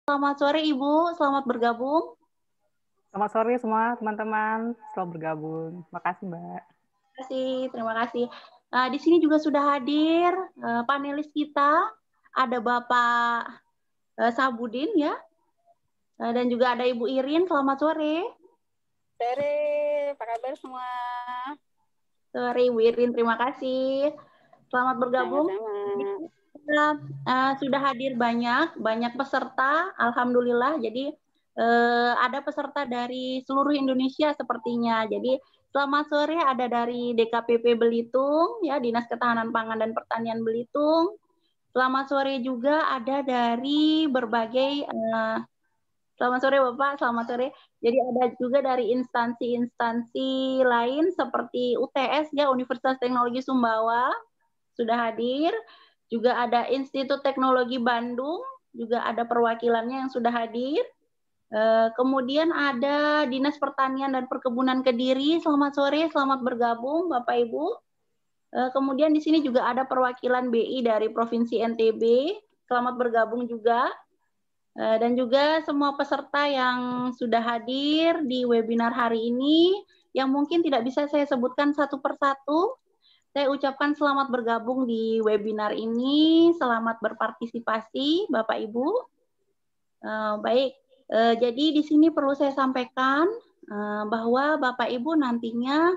Selamat sore Ibu, selamat bergabung. Selamat sore semua teman-teman, selamat bergabung. Makasih Mbak. Terima kasih. Nah, di sini juga sudah hadir panelis kita, ada Bapak Sabudin ya, dan juga ada Ibu Irin. Selamat sore. Sore, apa kabar semua? Sore Ibu Irin, terima kasih. Selamat bergabung. Sama-sama. Sudah hadir banyak peserta, alhamdulillah. Jadi ada peserta dari seluruh Indonesia sepertinya. Jadi selamat sore, ada dari DKPP Belitung, ya Dinas Ketahanan Pangan dan Pertanian Belitung. Selamat sore juga ada dari berbagai selamat sore Bapak, selamat sore. Jadi ada juga dari instansi-instansi lain seperti UTS ya, Universitas Teknologi Sumbawa sudah hadir. Juga ada Institut Teknologi Bandung, juga ada perwakilannya yang sudah hadir. Kemudian ada Dinas Pertanian dan Perkebunan Kediri. Selamat sore, selamat bergabung Bapak Ibu. Kemudian di sini juga ada perwakilan BI dari Provinsi NTB. Selamat bergabung juga. Dan juga semua peserta yang sudah hadir di webinar hari ini, yang mungkin tidak bisa saya sebutkan satu persatu. Saya ucapkan selamat bergabung di webinar ini, selamat berpartisipasi Bapak Ibu. Baik, jadi di sini perlu saya sampaikan bahwa Bapak Ibu nantinya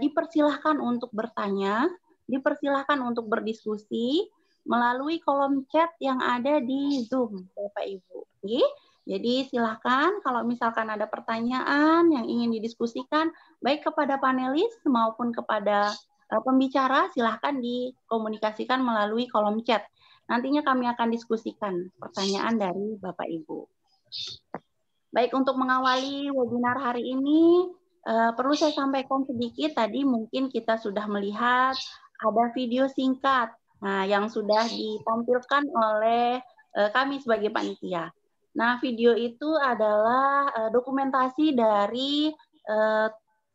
dipersilahkan untuk bertanya, dipersilahkan untuk berdiskusi melalui kolom chat yang ada di Zoom, Bapak Ibu. Oke? Jadi silakan kalau misalkan ada pertanyaan yang ingin didiskusikan, baik kepada panelis maupun kepada pembicara, silahkan dikomunikasikan melalui kolom chat. Nantinya kami akan diskusikan pertanyaan dari Bapak Ibu. Baik, untuk mengawali webinar hari ini, perlu saya sampaikan sedikit, tadi mungkin kita sudah melihat ada video singkat yang sudah ditampilkan oleh kami sebagai panitia. Nah, video itu adalah dokumentasi dari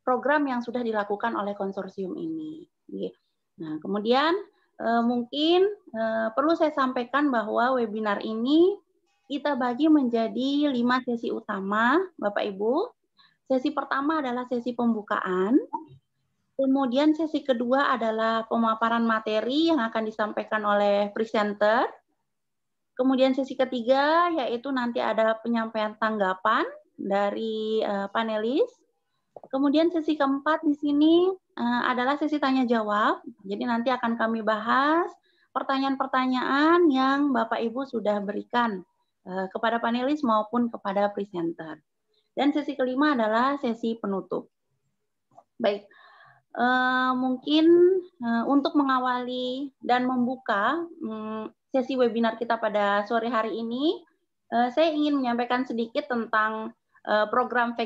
program yang sudah dilakukan oleh konsorsium ini. Nah, kemudian mungkin perlu saya sampaikan bahwa webinar ini kita bagi menjadi 5 sesi utama, Bapak Ibu. Sesi pertama adalah sesi pembukaan. Kemudian sesi kedua adalah pemaparan materi yang akan disampaikan oleh presenter. Kemudian sesi ketiga yaitu nanti ada penyampaian tanggapan dari panelis. Kemudian sesi keempat di sini adalah sesi tanya jawab. Jadi nanti akan kami bahas pertanyaan-pertanyaan yang Bapak Ibu sudah berikan kepada panelis maupun kepada presenter. Dan sesi kelima adalah sesi penutup. Baik, mungkin untuk mengawali dan membuka sesi webinar kita pada sore hari ini, saya ingin menyampaikan sedikit tentang program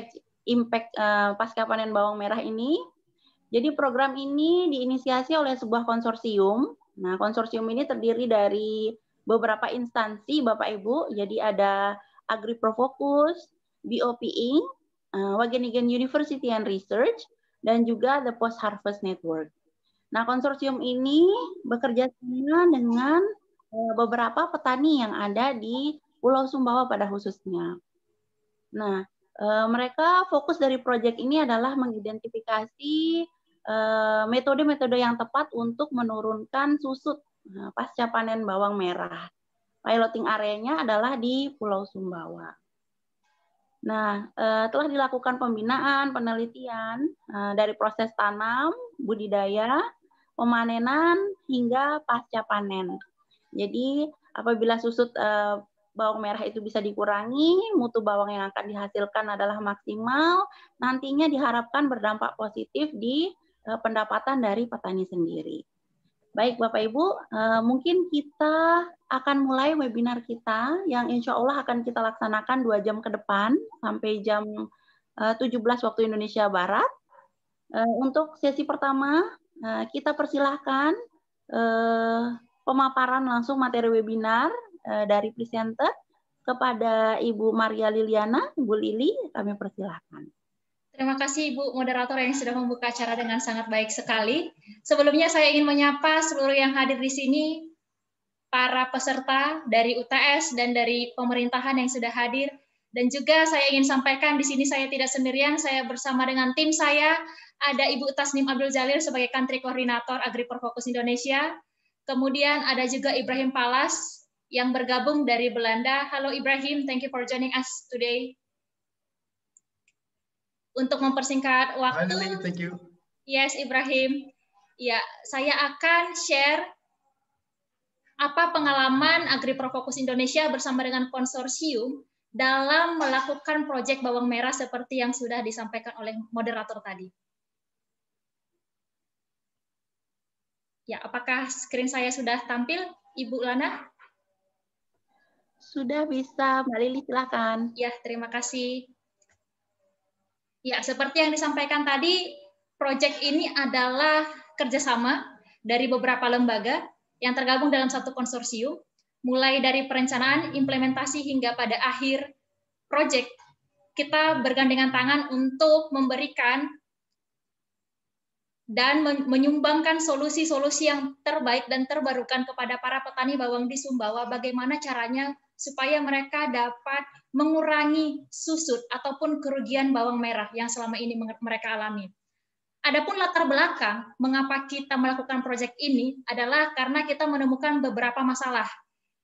Impact Pasca Panen Bawang Merah ini. Jadi program ini diinisiasi oleh sebuah konsorsium. Nah, konsorsium ini terdiri dari beberapa instansi, Bapak Ibu. Jadi ada AgriProFocus, BOP Inc., Wageningen University and Research, dan juga The Post Harvest Network. Nah, konsorsium ini bekerja sama dengan beberapa petani yang ada di Pulau Sumbawa pada khususnya. Nah, mereka fokus dari proyek ini adalah mengidentifikasi metode-metode yang tepat untuk menurunkan susut pasca panen bawang merah. Piloting areanya adalah di Pulau Sumbawa. Nah, telah dilakukan pembinaan, penelitian dari proses tanam, budidaya, pemanenan, hingga pasca panen. Jadi, apabila susut bawang merah itu bisa dikurangi, mutu bawang yang akan dihasilkan adalah maksimal, nantinya diharapkan berdampak positif di pendapatan dari petani sendiri. Baik Bapak Ibu, mungkin kita akan mulai webinar kita yang insya Allah akan kita laksanakan 2 jam ke depan sampai jam 17 waktu Indonesia Barat. Untuk sesi pertama, kita persilahkan pemaparan langsung materi webinar dari presenter kepada Ibu Maria Liliana, Ibu Lili, kami persilahkan. Terima kasih Ibu Moderator yang sudah membuka acara dengan sangat baik sekali. Sebelumnya saya ingin menyapa seluruh yang hadir di sini. para peserta dari UTS dan dari pemerintahan yang sudah hadir. Dan juga saya ingin sampaikan di sini saya tidak sendirian, saya bersama dengan tim saya, ada Ibu Tasnim Abdul Jalil sebagai Country Coordinator AgriProFocus Indonesia. Kemudian ada juga Ibrahim Palas yang bergabung dari Belanda. Halo Ibrahim, thank you for joining us today. Untuk mempersingkat waktu. Hi, Lily, thank you. Yes, Ibrahim. Ya, saya akan share apa pengalaman AgriProFocus Indonesia bersama dengan konsorsium dalam melakukan proyek bawang merah seperti yang sudah disampaikan oleh moderator tadi. Ya, apakah screen saya sudah tampil, Ibu Lana? Sudah bisa, Mbak Lili, silakan. Ya, terima kasih. Ya, seperti yang disampaikan tadi, proyek ini adalah kerjasama dari beberapa lembaga yang tergabung dalam satu konsorsium, mulai dari perencanaan, implementasi, hingga pada akhir proyek. Kita bergandengan tangan untuk memberikan dan menyumbangkan solusi-solusi yang terbaik dan terbarukan kepada para petani bawang di Sumbawa, bagaimana caranya supaya mereka dapat mengurangi susut ataupun kerugian bawang merah yang selama ini mereka alami. Adapun latar belakang mengapa kita melakukan proyek ini adalah karena kita menemukan beberapa masalah.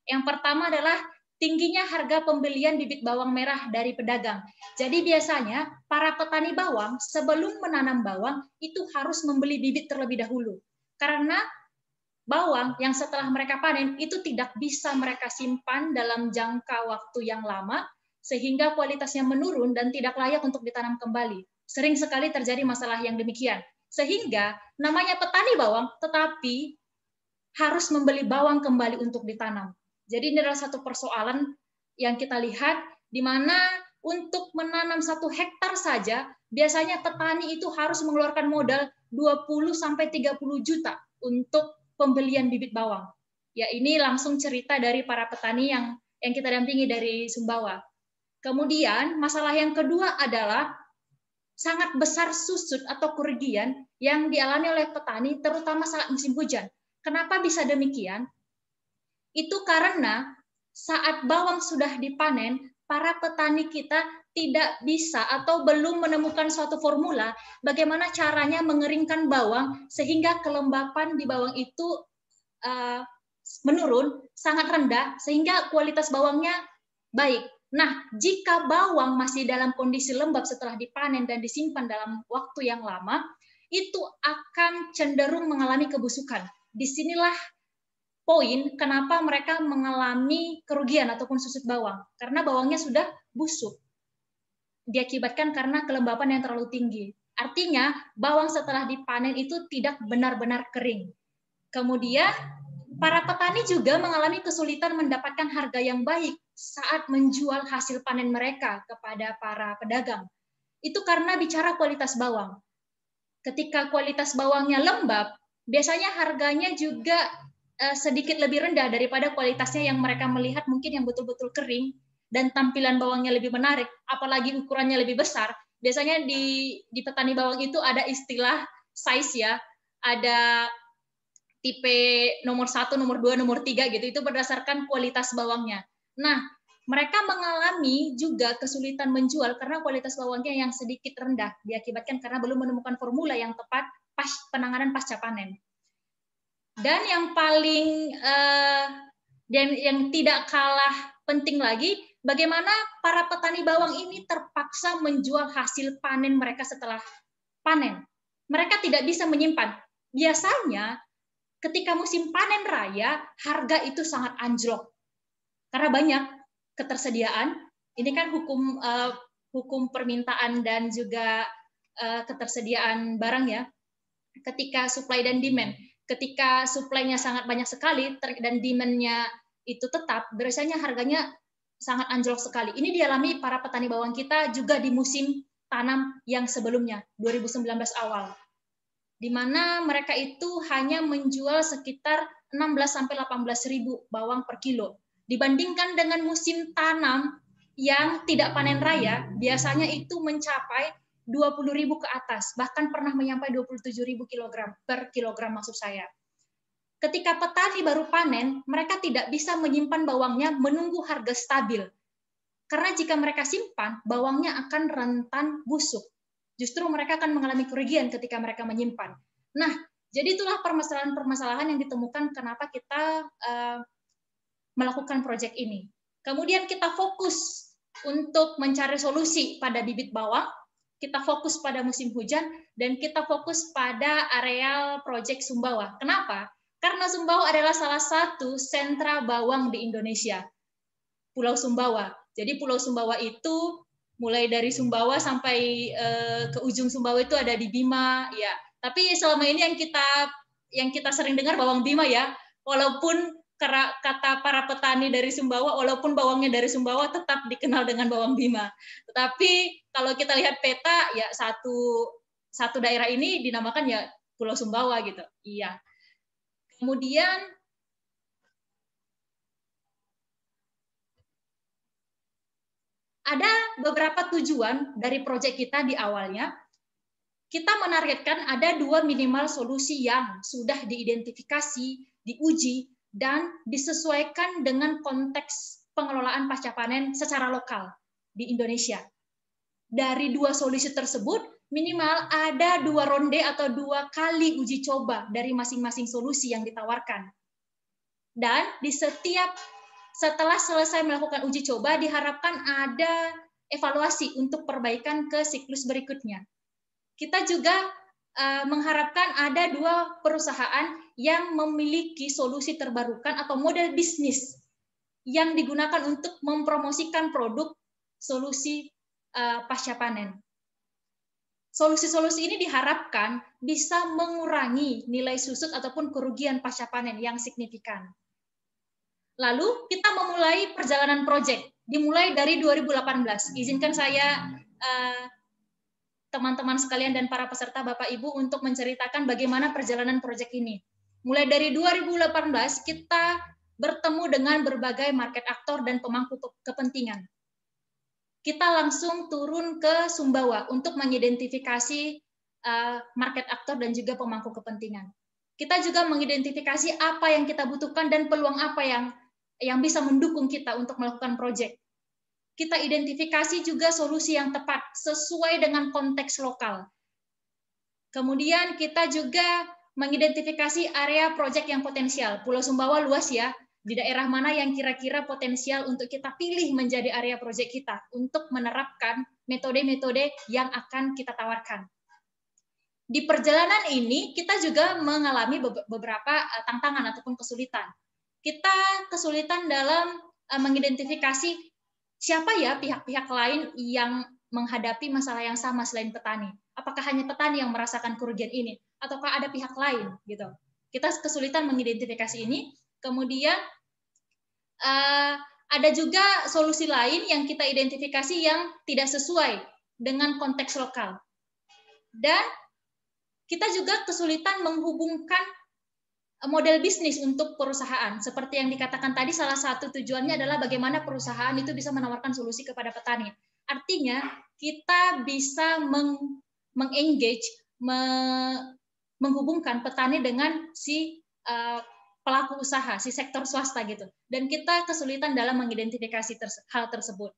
Yang pertama adalah tingginya harga pembelian bibit bawang merah dari pedagang. Jadi biasanya para petani bawang sebelum menanam bawang itu harus membeli bibit terlebih dahulu. Karena bawang yang setelah mereka panen itu tidak bisa mereka simpan dalam jangka waktu yang lama sehingga kualitasnya menurun dan tidak layak untuk ditanam kembali. Sering sekali terjadi masalah yang demikian. Sehingga namanya petani bawang tetapi harus membeli bawang kembali untuk ditanam. Jadi ini adalah satu persoalan yang kita lihat di mana untuk menanam 1 hektar saja biasanya petani itu harus mengeluarkan modal 20 sampai 30 juta untuk pembelian bibit bawang. Ya, ini langsung cerita dari para petani yang kita dampingi dari Sumbawa. Kemudian masalah yang kedua adalah sangat besar susut atau kerugian yang dialami oleh petani terutama saat musim hujan. Kenapa bisa demikian? Itu karena saat bawang sudah dipanen, para petani kita tidak bisa atau belum menemukan suatu formula bagaimana caranya mengeringkan bawang sehingga kelembapan di bawang itu menurun, sangat rendah, sehingga kualitas bawangnya baik. Nah, jika bawang masih dalam kondisi lembab setelah dipanen dan disimpan dalam waktu yang lama, itu akan cenderung mengalami kebusukan. Disinilah poin kenapa mereka mengalami kerugian ataupun susut bawang, karena bawangnya sudah busuk. Diakibatkan karena kelembapan yang terlalu tinggi. Artinya, bawang setelah dipanen itu tidak benar-benar kering. Kemudian, para petani juga mengalami kesulitan mendapatkan harga yang baik saat menjual hasil panen mereka kepada para pedagang. Itu karena bicara kualitas bawang. Ketika kualitas bawangnya lembab, biasanya harganya juga sedikit lebih rendah daripada kualitasnya yang mereka melihat mungkin yang betul-betul kering dan tampilan bawangnya lebih menarik, apalagi ukurannya lebih besar. Biasanya di petani bawang itu ada istilah size ya, ada tipe nomor 1, nomor 2, nomor 3 gitu, itu berdasarkan kualitas bawangnya. Nah, mereka mengalami juga kesulitan menjual karena kualitas bawangnya yang sedikit rendah, diakibatkan karena belum menemukan formula yang tepat penanganan pasca panen. Dan yang paling dan yang tidak kalah penting lagi, bagaimana para petani bawang ini terpaksa menjual hasil panen mereka setelah panen. Mereka tidak bisa menyimpan. Biasanya ketika musim panen raya, harga itu sangat anjlok. Karena banyak ketersediaan. Ini kan hukum permintaan dan juga ketersediaan barang ya. Ketika supply dan demand. Ketika supply-nya sangat banyak sekali dan demand-nya itu tetap, biasanya harganya sangat anjlok sekali. Ini dialami para petani bawang kita juga di musim tanam yang sebelumnya, 2019 awal. Di mana mereka itu hanya menjual sekitar 16-18 ribu bawang per kilo. Dibandingkan dengan musim tanam yang tidak panen raya, biasanya itu mencapai 20.000 ke atas, bahkan pernah menyampai 27.000 per kilogram maksud saya. Ketika petani baru panen, mereka tidak bisa menyimpan bawangnya menunggu harga stabil. Karena jika mereka simpan, bawangnya akan rentan busuk. Justru mereka akan mengalami kerugian ketika mereka menyimpan. Nah, jadi itulah permasalahan-permasalahan yang ditemukan kenapa kita melakukan proyek ini. Kemudian kita fokus untuk mencari solusi pada bibit bawang, kita fokus pada musim hujan, dan kita fokus pada areal proyek Sumbawa. Kenapa? Karena Sumbawa adalah salah satu sentra bawang di Indonesia, Pulau Sumbawa. Jadi Pulau Sumbawa itu mulai dari Sumbawa sampai ke ujung Sumbawa itu ada di Bima, ya. Tapi selama ini yang kita sering dengar bawang Bima ya, walaupun kata para petani dari Sumbawa, walaupun bawangnya dari Sumbawa tetap dikenal dengan bawang Bima. Tetapi kalau kita lihat peta, ya satu daerah ini dinamakan ya Pulau Sumbawa gitu. Iya. Kemudian ada beberapa tujuan dari proyek kita di awalnya. Kita menargetkan ada 2 minimal solusi yang sudah diidentifikasi, diuji, dan disesuaikan dengan konteks pengelolaan pasca panen secara lokal di Indonesia. Dari 2 solusi tersebut, minimal ada 2 ronde atau 2 kali uji coba dari masing-masing solusi yang ditawarkan. Dan setelah selesai melakukan uji coba, diharapkan ada evaluasi untuk perbaikan ke siklus berikutnya. Kita juga mengharapkan ada 2 perusahaan yang memiliki solusi terbarukan atau model bisnis yang digunakan untuk mempromosikan produk solusi pasca panen. Solusi-solusi ini diharapkan bisa mengurangi nilai susut ataupun kerugian pasca panen yang signifikan. Lalu kita memulai perjalanan proyek, dimulai dari 2018. Izinkan saya teman-teman sekalian dan para peserta Bapak Ibu untuk menceritakan bagaimana perjalanan proyek ini. Mulai dari 2018 kita bertemu dengan berbagai market aktor dan pemangku kepentingan. Kita langsung turun ke Sumbawa untuk mengidentifikasi market aktor dan juga pemangku kepentingan. Kita juga mengidentifikasi apa yang kita butuhkan dan peluang apa yang bisa mendukung kita untuk melakukan proyek. Kita identifikasi juga solusi yang tepat sesuai dengan konteks lokal. Kemudian kita juga mengidentifikasi area proyek yang potensial. Pulau Sumbawa luas ya, di daerah mana yang kira-kira potensial untuk kita pilih menjadi area proyek kita untuk menerapkan metode-metode yang akan kita tawarkan. Di perjalanan ini kita juga mengalami beberapa tantangan ataupun kesulitan. Kita kesulitan dalam mengidentifikasi siapa ya pihak-pihak lain yang menghadapi masalah yang sama selain petani. Apakah hanya petani yang merasakan kerugian ini ataukah ada pihak lain gitu. Kita kesulitan mengidentifikasi ini. Kemudian ada juga solusi lain yang kita identifikasi yang tidak sesuai dengan konteks lokal. Dan kita juga kesulitan menghubungkan model bisnis untuk perusahaan. Seperti yang dikatakan tadi, salah satu tujuannya adalah bagaimana perusahaan itu bisa menawarkan solusi kepada petani. Artinya, kita bisa mengengage, menghubungkan petani dengan si pelaku usaha, si sektor swasta gitu. Dan kita kesulitan dalam mengidentifikasi hal tersebut.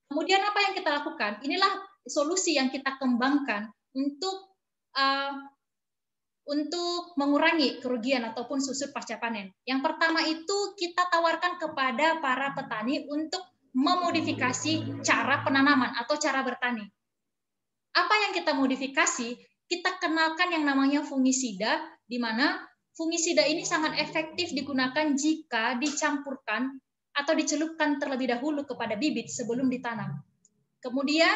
Kemudian apa yang kita lakukan? Inilah solusi yang kita kembangkan untuk mengurangi kerugian ataupun susut pasca panen. Yang pertama itu kita tawarkan kepada para petani untuk memodifikasi cara penanaman atau cara bertani. Apa yang kita modifikasi? Kita kenalkan yang namanya fungisida, di mana fungisida ini sangat efektif digunakan jika dicampurkan atau dicelupkan terlebih dahulu kepada bibit sebelum ditanam. Kemudian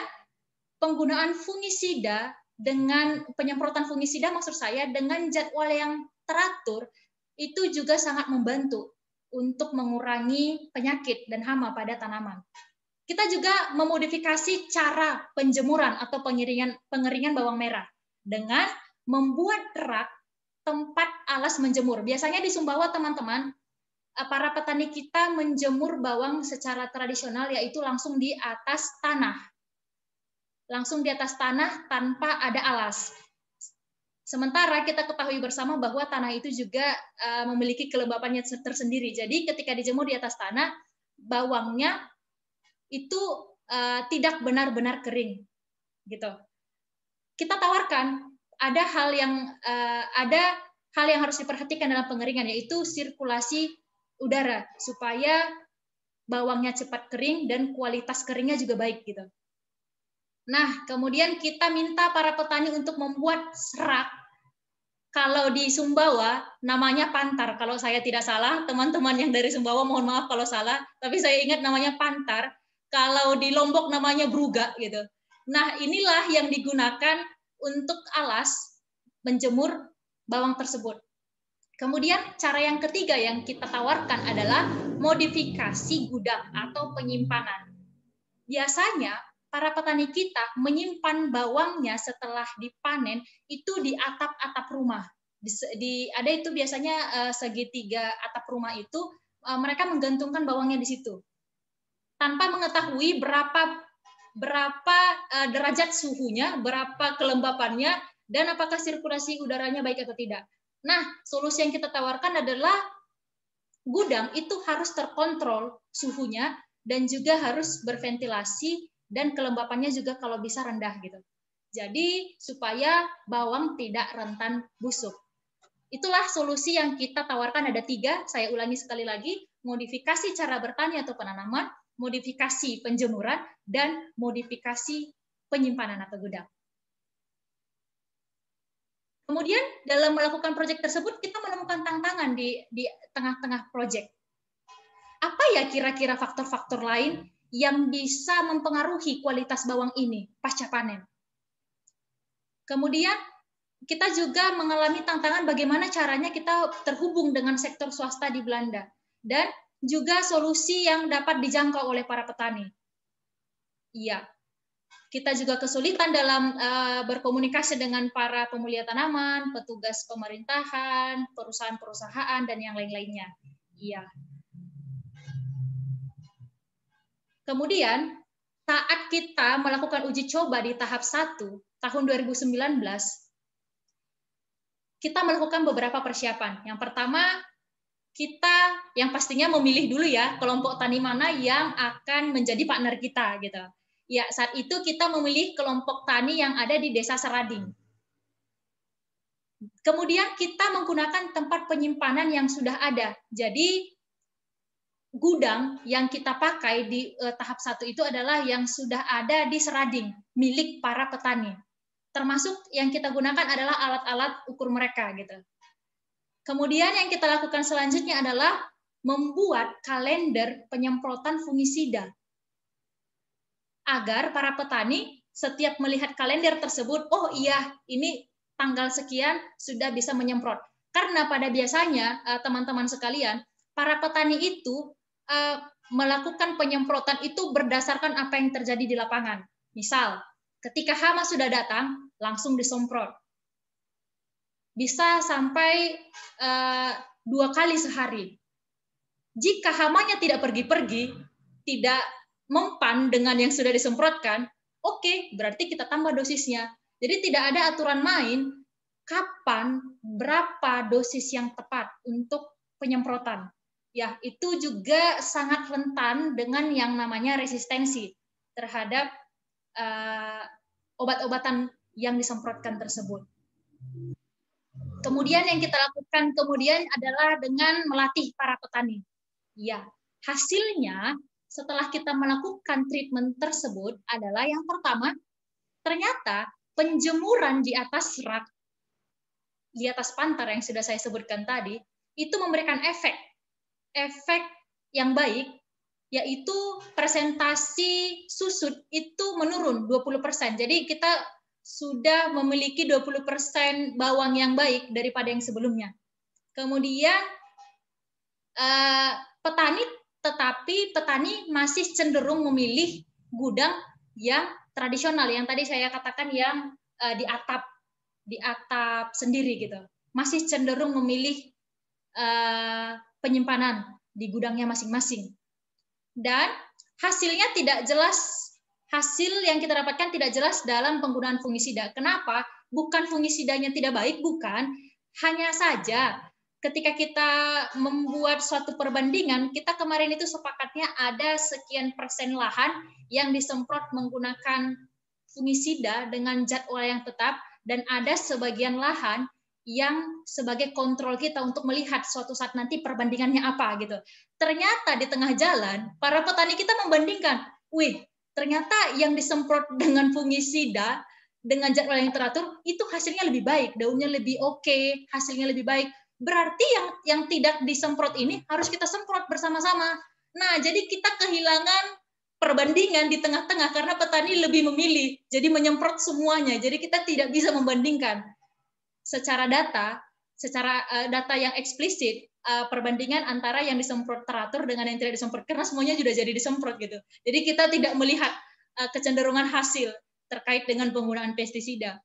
penggunaan fungisida dengan penyemprotan fungisida maksud saya dengan jadwal yang teratur itu juga sangat membantu untuk mengurangi penyakit dan hama pada tanaman. Kita juga memodifikasi cara penjemuran atau pengeringan bawang merah dengan membuat rak tempat alas menjemur. Biasanya di Sumbawa teman-teman, para petani kita menjemur bawang secara tradisional yaitu langsung di atas tanah. Langsung di atas tanah tanpa ada alas. Sementara kita ketahui bersama bahwa tanah itu juga memiliki kelembapannya tersendiri. Jadi ketika dijemur di atas tanah, bawangnya itu tidak benar-benar kering, gitu. Kita tawarkan ada hal yang harus diperhatikan dalam pengeringan, yaitu sirkulasi udara supaya bawangnya cepat kering dan kualitas keringnya juga baik, gitu. Nah, kemudian kita minta para petani untuk membuat serak. Kalau di Sumbawa namanya pantar, kalau saya tidak salah, teman-teman yang dari Sumbawa mohon maaf kalau salah, tapi saya ingat namanya pantar. Kalau di Lombok namanya bruga gitu. Nah, inilah yang digunakan untuk alas menjemur bawang tersebut. Kemudian cara yang ketiga yang kita tawarkan adalah modifikasi gudang atau penyimpanan. Biasanya para petani kita menyimpan bawangnya setelah dipanen itu di atap-atap rumah. Ada itu biasanya segitiga atap rumah itu mereka menggantungkan bawangnya di situ. Tanpa mengetahui berapa derajat suhunya, berapa kelembapannya, dan apakah sirkulasi udaranya baik atau tidak. Nah, solusi yang kita tawarkan adalah gudang itu harus terkontrol suhunya dan juga harus berventilasi dan kelembapannya juga kalau bisa rendah gitu. Jadi supaya bawang tidak rentan busuk. Itulah solusi yang kita tawarkan, ada 3, saya ulangi sekali lagi, modifikasi cara bertani atau penanaman, modifikasi penjemuran, dan modifikasi penyimpanan atau gudang. Kemudian dalam melakukan proyek tersebut kita menemukan tantangan di tengah-tengah proyek. Apa ya kira-kira faktor-faktor lain yang bisa mempengaruhi kualitas bawang ini pasca panen? Kemudian kita juga mengalami tantangan bagaimana caranya kita terhubung dengan sektor swasta di Belanda dan juga solusi yang dapat dijangkau oleh para petani. Iya. Kita juga kesulitan dalam berkomunikasi dengan para pemulia tanaman, petugas pemerintahan, perusahaan-perusahaan, dan yang lain-lainnya. Iya. Kemudian, saat kita melakukan uji coba di tahap 1, tahun 2019, kita melakukan beberapa persiapan. Yang pertama, kita yang pastinya memilih dulu ya, kelompok tani mana yang akan menjadi partner kita, gitu. Ya, saat itu kita memilih kelompok tani yang ada di Desa Serading. Kemudian kita menggunakan tempat penyimpanan yang sudah ada. Jadi gudang yang kita pakai di tahap 1 itu adalah yang sudah ada di Serading, milik para petani. Termasuk yang kita gunakan adalah alat-alat ukur mereka gitu. Kemudian yang kita lakukan selanjutnya adalah membuat kalender penyemprotan fungisida. Agar para petani setiap melihat kalender tersebut, oh iya, ini tanggal sekian sudah bisa menyemprot. Karena pada biasanya, teman-teman sekalian, para petani itu melakukan penyemprotan itu berdasarkan apa yang terjadi di lapangan. Misal, ketika hama sudah datang, langsung disemprot. Bisa sampai 2 kali sehari. Jika hamanya tidak pergi-pergi, tidak mempan dengan yang sudah disemprotkan, oke, berarti kita tambah dosisnya. Jadi tidak ada aturan main kapan, berapa dosis yang tepat untuk penyemprotan. Ya, itu juga sangat rentan dengan yang namanya resistensi terhadap obat-obatan yang disemprotkan tersebut. Kemudian yang kita lakukan kemudian adalah dengan melatih para petani. Ya, hasilnya setelah kita melakukan treatment tersebut adalah yang pertama, ternyata penjemuran di atas rak, di atas pantar yang sudah saya sebutkan tadi, itu memberikan efek yang baik, yaitu presentasi susut itu menurun 20%. Jadi kita sudah memiliki 20% bawang yang baik daripada yang sebelumnya. Kemudian petani masih cenderung memilih gudang yang tradisional, yang tadi saya katakan yang di atap sendiri gitu. Masih cenderung memilih penyimpanan di gudangnya masing-masing. Dan hasilnya tidak jelas, hasil yang kita dapatkan tidak jelas dalam penggunaan fungisida. Kenapa? bukan fungisidanya tidak baik, bukan. Hanya saja ketika kita membuat suatu perbandingan, kita kemarin itu sepakatnya ada sekian persen lahan yang disemprot menggunakan fungisida dengan jadwal yang tetap, dan ada sebagian lahan yang sebagai kontrol kita untuk melihat suatu saat nanti perbandingannya apa gitu. Ternyata di tengah jalan, para petani kita membandingkan, wih, ternyata yang disemprot dengan fungisida dengan jadwal yang teratur itu hasilnya lebih baik, daunnya lebih oke, hasilnya lebih baik. Berarti yang tidak disemprot ini harus kita semprot bersama-sama. Nah, jadi kita kehilangan perbandingan di tengah-tengah karena petani lebih memilih, jadi menyemprot semuanya. Jadi kita tidak bisa membandingkan secara data yang eksplisit perbandingan antara yang disemprot teratur dengan yang tidak disemprot, karena semuanya sudah jadi disemprot gitu. Jadi kita tidak melihat kecenderungan hasil terkait dengan penggunaan pestisida.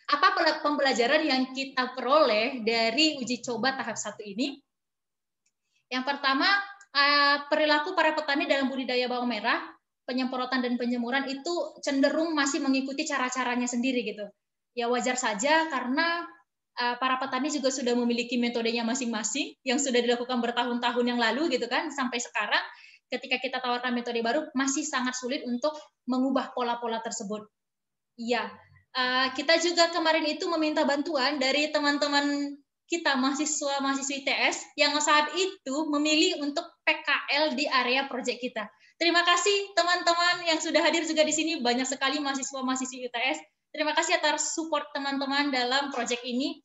Apa pembelajaran yang kita peroleh dari uji coba tahap 1 ini? Yang pertama, perilaku para petani dalam budidaya bawang merah, penyemprotan dan penjemuran itu cenderung masih mengikuti cara-caranya sendiri gitu. Ya wajar saja karena para petani juga sudah memiliki metodenya masing-masing yang sudah dilakukan bertahun-tahun yang lalu gitu kan, sampai sekarang ketika kita tawarkan metode baru masih sangat sulit untuk mengubah pola-pola tersebut. Iya. Kita juga kemarin itu meminta bantuan dari teman-teman kita, mahasiswa-mahasiswi ITS, yang saat itu memilih untuk PKL di area proyek kita. Terima kasih teman-teman yang sudah hadir juga di sini, banyak sekali mahasiswa-mahasiswi ITS. Terima kasih atas support teman-teman dalam proyek ini.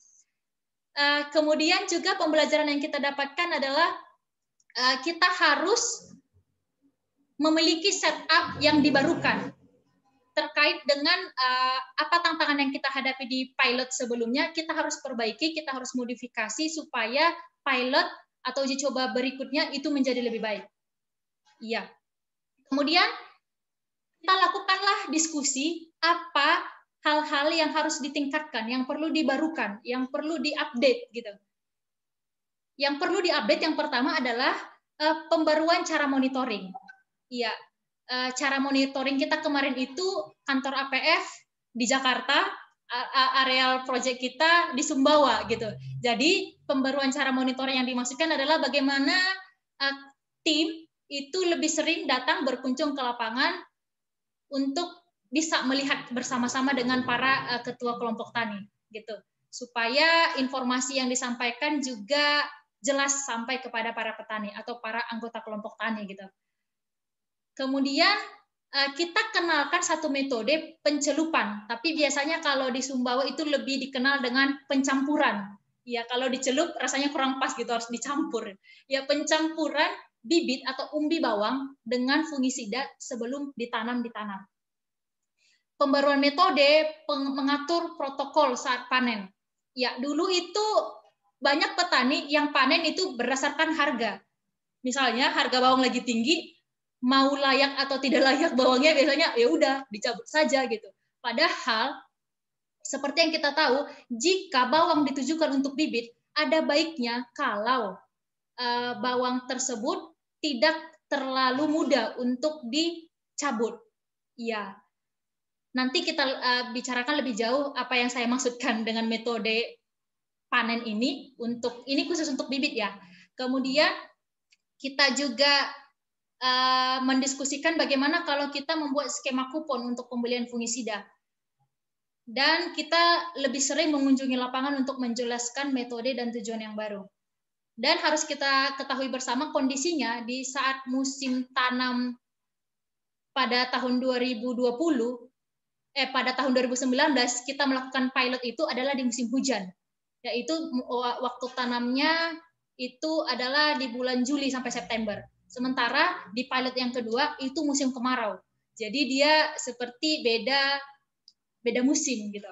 Kemudian juga pembelajaran yang kita dapatkan adalah kita harus memiliki setup yang dibarukan. Terkait dengan apa tantangan yang kita hadapi di pilot sebelumnya, kita harus perbaiki, kita harus modifikasi supaya pilot atau uji coba berikutnya itu menjadi lebih baik. Iya. Kemudian kita lakukanlah diskusi apa hal-hal yang harus ditingkatkan, yang perlu dibarukan, yang perlu diupdate gitu. Yang perlu diupdate yang pertama adalah pembaruan cara monitoring. Iya. Cara monitoring kita kemarin itu kantor APF di Jakarta, areal proyek kita di Sumbawa gitu. Jadi pembaruan cara monitoring yang dimaksudkan adalah bagaimana tim itu lebih sering datang berkunjung ke lapangan untuk bisa melihat bersama-sama dengan para ketua kelompok tani gitu. Supaya informasi yang disampaikan juga jelas sampai kepada para petani atau para anggota kelompok tani gitu. Kemudian kita kenalkan satu metode pencelupan, tapi biasanya kalau di Sumbawa itu lebih dikenal dengan pencampuran. Ya, kalau dicelup rasanya kurang pas gitu, harus dicampur. Ya, pencampuran bibit atau umbi bawang dengan fungisida sebelum ditanam di tanah. Pembaruan metode mengatur protokol saat panen. Ya, dulu itu banyak petani yang panen itu berdasarkan harga. Misalnya harga bawang lagi tinggi, mau layak atau tidak layak bawangnya biasanya ya udah dicabut saja gitu. Padahal seperti yang kita tahu, jika bawang ditujukan untuk bibit, ada baiknya kalau bawang tersebut tidak terlalu mudah untuk dicabut. Ya, nanti kita bicarakan lebih jauh apa yang saya maksudkan dengan metode panen ini khusus untuk bibit ya. Kemudian kita juga mendiskusikan bagaimana kalau kita membuat skema kupon untuk pembelian fungisida. Dan kita lebih sering mengunjungi lapangan untuk menjelaskan metode dan tujuan yang baru. Dan harus kita ketahui bersama kondisinya di saat musim tanam pada tahun 2019 kita melakukan pilot itu adalah di musim hujan. Yaitu waktu tanamnya itu adalah di bulan Juli sampai September. Sementara di pilot yang kedua itu musim kemarau. Jadi dia seperti beda musim gitu.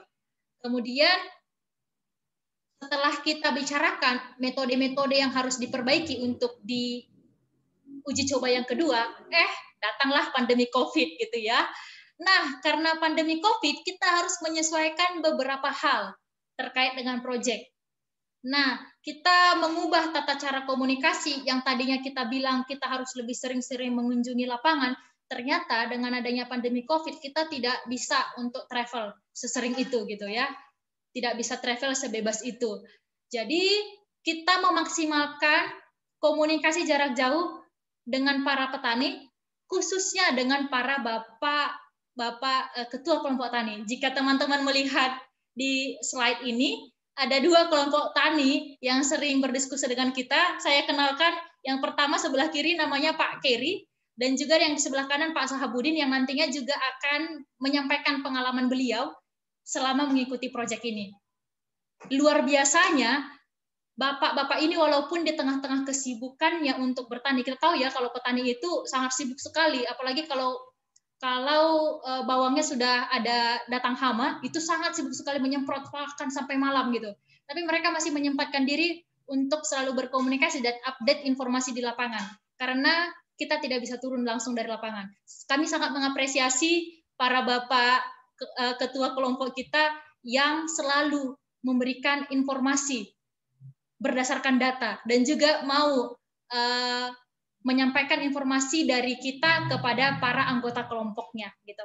Kemudian setelah kita bicarakan metode-metode yang harus diperbaiki untuk di uji coba yang kedua, datanglah pandemi Covid gitu ya. Nah, karena pandemi Covid kita harus menyesuaikan beberapa hal terkait dengan proyek. Nah, kita mengubah tata cara komunikasi yang tadinya kita bilang kita harus lebih sering-sering mengunjungi lapangan, ternyata dengan adanya pandemi COVID kita tidak bisa untuk travel sesering itu gitu ya. Tidak bisa travel sebebas itu. Jadi kita memaksimalkan komunikasi jarak jauh dengan para petani, khususnya dengan para bapak ketua kelompok tani. Jika teman-teman melihat di slide ini, ada 2 kelompok tani yang sering berdiskusi dengan kita. Saya kenalkan yang pertama sebelah kiri namanya Pak Keri, dan juga yang di sebelah kanan Pak Sahabudin yang nantinya juga akan menyampaikan pengalaman beliau selama mengikuti proyek ini. Luar biasanya, bapak-bapak ini walaupun di tengah-tengah kesibukannya untuk bertani, kita tahu ya kalau petani itu sangat sibuk sekali, apalagi kalau bawangnya sudah ada datang hama, itu sangat sibuk sekali menyemprot bahkan sampai malam gitu. Tapi mereka masih menyempatkan diri untuk selalu berkomunikasi dan update informasi di lapangan. Karena kita tidak bisa turun langsung dari lapangan. Kami sangat mengapresiasi para bapak ketua kelompok kita yang selalu memberikan informasi berdasarkan data dan juga mau menyampaikan informasi dari kita kepada para anggota kelompoknya gitu.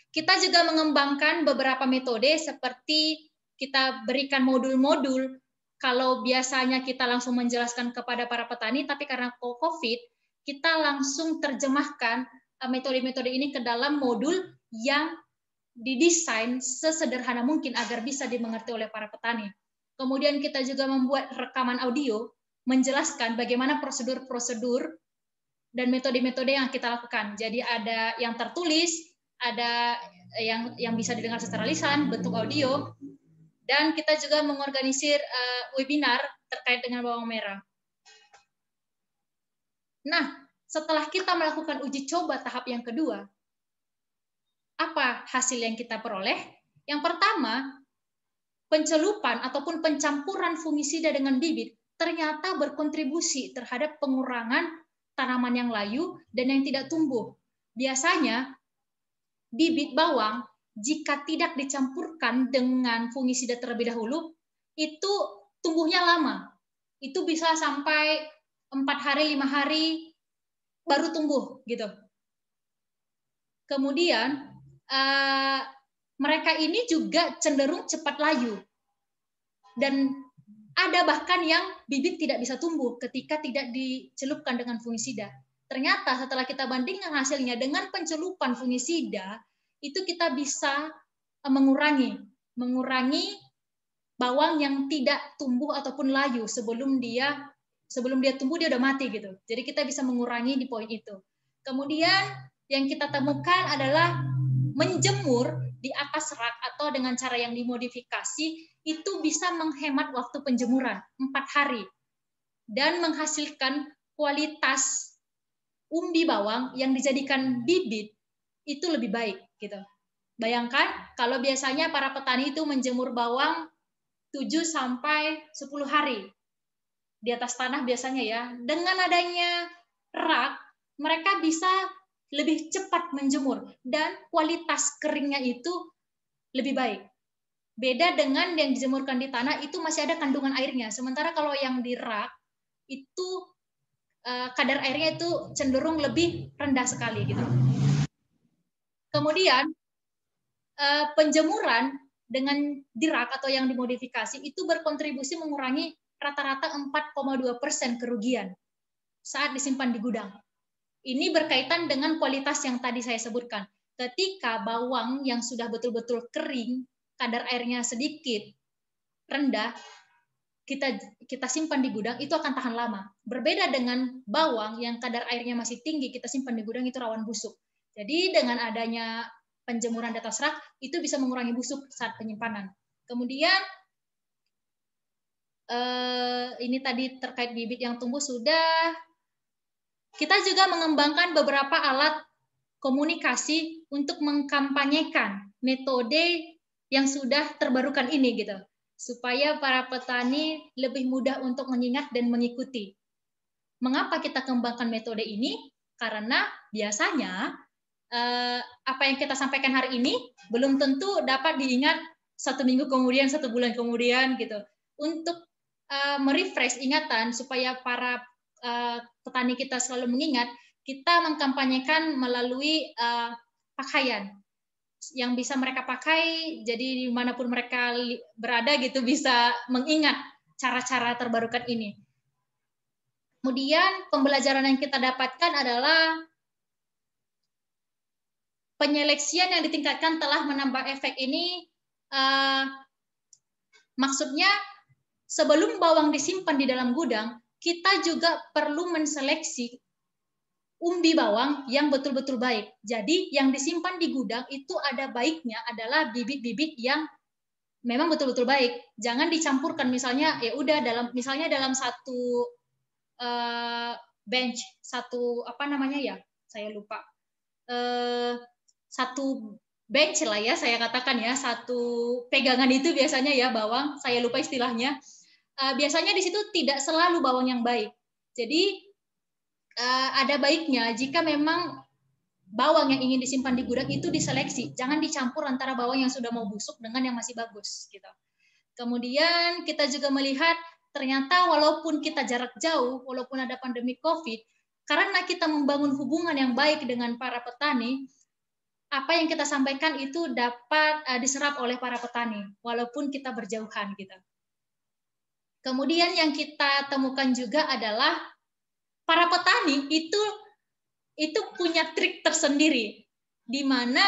Kita juga mengembangkan beberapa metode seperti kita berikan modul-modul. Kalau biasanya kita langsung menjelaskan kepada para petani, tapi karena COVID, kita langsung terjemahkan metode-metode ini ke dalam modul yang didesain sesederhana mungkin agar bisa dimengerti oleh para petani. Kemudian kita juga membuat rekaman audio menjelaskan bagaimana prosedur-prosedur dan metode-metode yang kita lakukan. Jadi ada yang tertulis, ada yang bisa didengar secara lisan, bentuk audio, dan kita juga mengorganisir webinar terkait dengan bawang merah. Nah, setelah kita melakukan uji coba tahap yang kedua, apa hasil yang kita peroleh? Yang pertama, pencelupan ataupun pencampuran fungisida dengan bibit ternyata berkontribusi terhadap pengurangan tanaman yang layu dan yang tidak tumbuh. Biasanya, bibit bawang jika tidak dicampurkan dengan fungisida terlebih dahulu, itu tumbuhnya lama. Itu bisa sampai 4 hari, 5 hari baru tumbuh gitu. Kemudian mereka ini juga cenderung cepat layu. Dan ada bahkan yang bibit tidak bisa tumbuh ketika tidak dicelupkan dengan fungisida. Ternyata setelah kita bandingkan hasilnya dengan pencelupan fungisida, itu kita bisa mengurangi bawang yang tidak tumbuh ataupun layu sebelum dia tumbuh dia udah mati gitu. Jadi kita bisa mengurangi di poin itu. Kemudian yang kita temukan adalah menjemur di atas rak atau dengan cara yang dimodifikasi itu bisa menghemat waktu penjemuran 4 hari dan menghasilkan kualitas umbi bawang yang dijadikan bibit itu lebih baik gitu. Bayangkan kalau biasanya para petani itu menjemur bawang 7 sampai 10 hari di atas tanah biasanya ya. Dengan adanya rak, mereka bisa lebih cepat menjemur dan kualitas keringnya itu lebih baik. Beda dengan yang dijemurkan di tanah itu masih ada kandungan airnya. Sementara kalau yang di rak itu kadar airnya itu cenderung lebih rendah sekali gitu. Kemudian penjemuran dengan di rak atau yang dimodifikasi itu berkontribusi mengurangi rata-rata 4,2% kerugian saat disimpan di gudang. Ini berkaitan dengan kualitas yang tadi saya sebutkan. Ketika bawang yang sudah betul-betul kering, kadar airnya sedikit rendah, kita simpan di gudang, itu akan tahan lama. Berbeda dengan bawang yang kadar airnya masih tinggi, kita simpan di gudang, itu rawan busuk. Jadi dengan adanya penjemuran di atas rak, itu bisa mengurangi busuk saat penyimpanan. Kemudian, ini tadi terkait bibit yang tumbuh sudah. Kita juga mengembangkan beberapa alat komunikasi untuk mengkampanyekan metode yang sudah terbarukan ini gitu, supaya para petani lebih mudah untuk mengingat dan mengikuti. Mengapa kita kembangkan metode ini? Karena biasanya apa yang kita sampaikan hari ini belum tentu dapat diingat 1 minggu kemudian, 1 bulan kemudian gitu. Untuk merefresh ingatan supaya para petani kita selalu mengingat, kita mengkampanyekan melalui pakaian yang bisa mereka pakai, jadi dimanapun mereka berada gitu bisa mengingat cara-cara terbarukan ini. Kemudian pembelajaran yang kita dapatkan adalah penyeleksian yang ditingkatkan telah menambah efek ini. Maksudnya sebelum bawang disimpan di dalam gudang, kita juga perlu menseleksi umbi bawang yang betul-betul baik. Jadi yang disimpan di gudang itu ada baiknya adalah bibit-bibit yang memang betul-betul baik. Jangan dicampurkan, misalnya ya udah misalnya dalam satu bench, satu apa namanya ya, saya lupa, satu bench lah ya saya katakan ya, satu pegangan itu biasanya ya bawang, saya lupa istilahnya. Biasanya di situ tidak selalu bawang yang baik. Jadi ada baiknya jika memang bawang yang ingin disimpan di gudang itu diseleksi, jangan dicampur antara bawang yang sudah mau busuk dengan yang masih bagus gitu. Kemudian kita juga melihat ternyata walaupun kita jarak jauh, walaupun ada pandemi COVID, karena kita membangun hubungan yang baik dengan para petani, apa yang kita sampaikan itu dapat diserap oleh para petani walaupun kita berjauhan gitu. Kemudian yang kita temukan juga adalah para petani itu punya trik tersendiri, di mana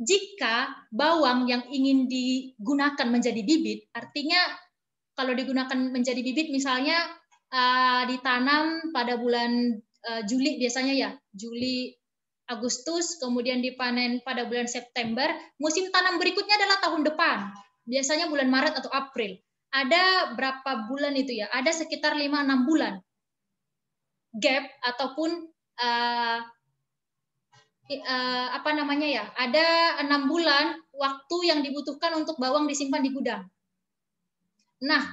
jika bawang yang ingin digunakan menjadi bibit, artinya kalau digunakan menjadi bibit misalnya ditanam pada bulan Juli biasanya ya, Juli, Agustus, kemudian dipanen pada bulan September, musim tanam berikutnya adalah tahun depan, biasanya bulan Maret atau April. Ada berapa bulan itu ya? Ada sekitar 5-6 bulan gap ataupun apa namanya ya, ada 6 bulan waktu yang dibutuhkan untuk bawang disimpan di gudang. Nah,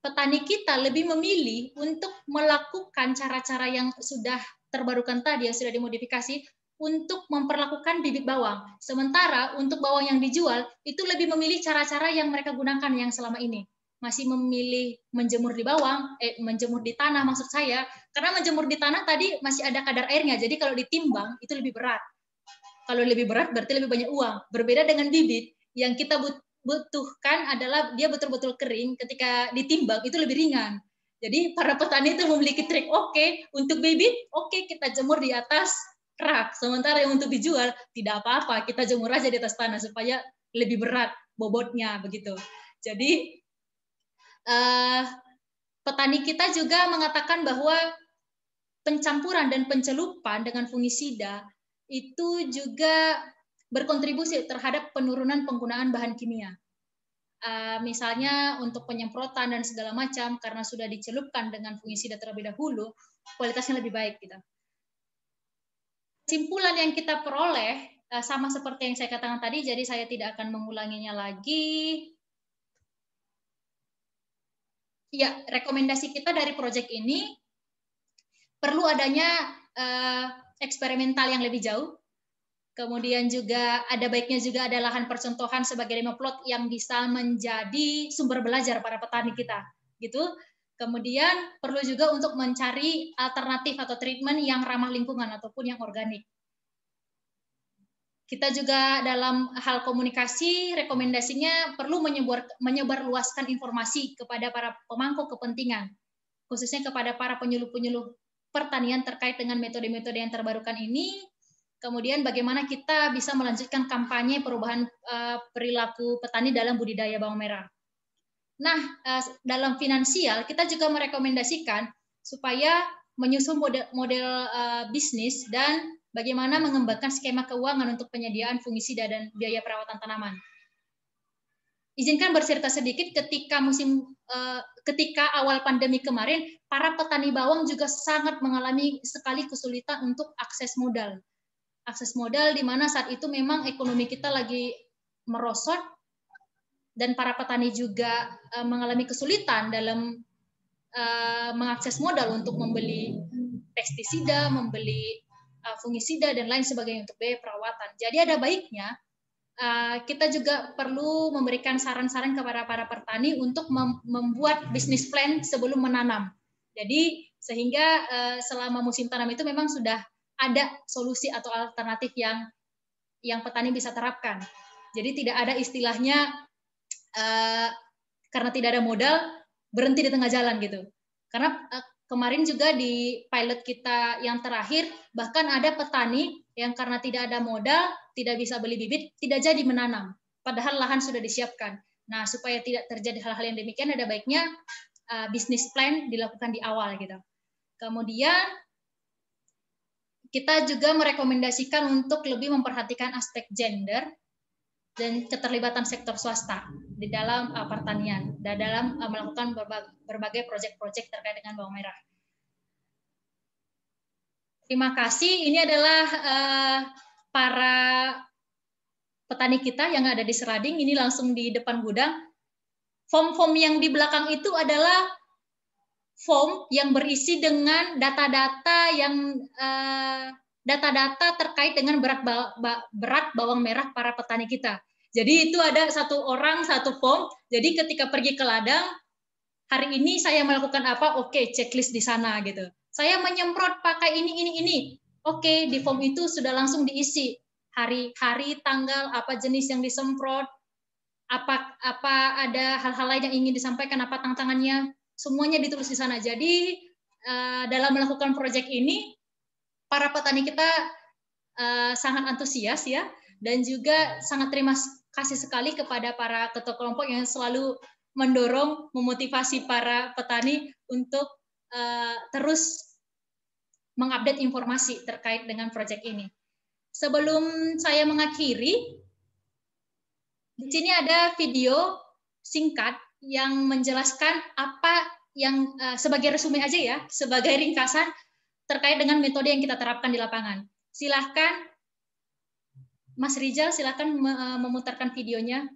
petani kita lebih memilih untuk melakukan cara-cara yang sudah terbarukan tadi, yang sudah dimodifikasi untuk memperlakukan bibit bawang. Sementara untuk bawang yang dijual itu lebih memilih cara-cara yang mereka gunakan yang selama ini. Masih memilih menjemur di menjemur di tanah maksud saya, karena menjemur di tanah tadi masih ada kadar airnya, jadi kalau ditimbang itu lebih berat. Kalau lebih berat berarti lebih banyak uang. Berbeda dengan bibit, yang kita butuhkan adalah dia betul-betul kering, ketika ditimbang itu lebih ringan. Jadi para petani itu memiliki trik, oke, untuk bibit, oke, kita jemur di atas rak, sementara yang untuk dijual tidak apa-apa, kita jemur aja di atas tanah supaya lebih berat bobotnya begitu. Jadi petani kita juga mengatakan bahwa pencampuran dan pencelupan dengan fungisida itu juga berkontribusi terhadap penurunan penggunaan bahan kimia. Misalnya untuk penyemprotan dan segala macam, karena sudah dicelupkan dengan fungisida terlebih dahulu, kualitasnya lebih baik gitu. Kesimpulan yang kita peroleh sama seperti yang saya katakan tadi, jadi saya tidak akan mengulanginya lagi. Ya, rekomendasi kita dari proyek ini perlu adanya eksperimental yang lebih jauh. Kemudian juga ada baiknya juga ada lahan percontohan sebagai demo plot yang bisa menjadi sumber belajar para petani kita, gitu. Kemudian perlu juga untuk mencari alternatif atau treatment yang ramah lingkungan ataupun yang organik. Kita juga dalam hal komunikasi, rekomendasinya perlu menyebarluaskan informasi kepada para pemangku kepentingan, khususnya kepada para penyuluh-penyuluh pertanian terkait dengan metode-metode yang terbarukan ini. Kemudian bagaimana kita bisa melanjutkan kampanye perubahan perilaku petani dalam budidaya bawang merah. Nah, dalam finansial kita juga merekomendasikan supaya menyusun model bisnis dan bagaimana mengembangkan skema keuangan untuk penyediaan fungisida dan biaya perawatan tanaman. Izinkan bercerita sedikit, ketika awal pandemi kemarin, para petani bawang juga sangat mengalami sekali kesulitan untuk akses modal. Akses modal di mana saat itu memang ekonomi kita lagi merosot dan para petani juga mengalami kesulitan dalam mengakses modal untuk membeli pestisida, membeli fungisida dan lain sebagainya untuk biaya perawatan. Jadi ada baiknya kita juga perlu memberikan saran-saran kepada para petani untuk membuat bisnis plan sebelum menanam. Jadi sehingga selama musim tanam itu memang sudah ada solusi atau alternatif yang petani bisa terapkan. Jadi tidak ada istilahnya karena tidak ada modal berhenti di tengah jalan gitu. Karena kemarin juga di pilot kita yang terakhir, bahkan ada petani yang karena tidak ada modal, tidak bisa beli bibit, tidak jadi menanam. Padahal lahan sudah disiapkan. Nah, supaya tidak terjadi hal-hal yang demikian, ada baiknya bisnis plan dilakukan di awal gitu. Kemudian kita juga merekomendasikan untuk lebih memperhatikan aspek gender dan keterlibatan sektor swasta di dalam pertanian dan dalam melakukan berbagai proyek-proyek terkait dengan bawang merah. Terima kasih. Ini adalah para petani kita yang ada di Serading. Ini langsung di depan gudang. Form-form yang di belakang itu adalah form yang berisi dengan data-data terkait dengan berat bawang merah para petani kita. Jadi itu ada satu orang, satu form. Jadi ketika pergi ke ladang, hari ini saya melakukan apa? Oke, checklist di sana gitu. Saya menyemprot pakai ini. Oke, di form itu sudah langsung diisi. Hari, tanggal, apa jenis yang disemprot, apa ada hal-hal lain yang ingin disampaikan, apa tantangannya, semuanya ditulis di sana. Jadi dalam melakukan proyek ini, para petani kita sangat antusias ya, dan juga sangat terima kasih sekali kepada para ketua kelompok yang selalu mendorong, memotivasi para petani untuk terus mengupdate informasi terkait dengan proyek ini. Sebelum saya mengakhiri, di sini ada video singkat yang menjelaskan apa yang sebagai resume aja ya, sebagai ringkasan terkait dengan metode yang kita terapkan di lapangan. Silahkan, Mas Rizal, silahkan memutarkan videonya.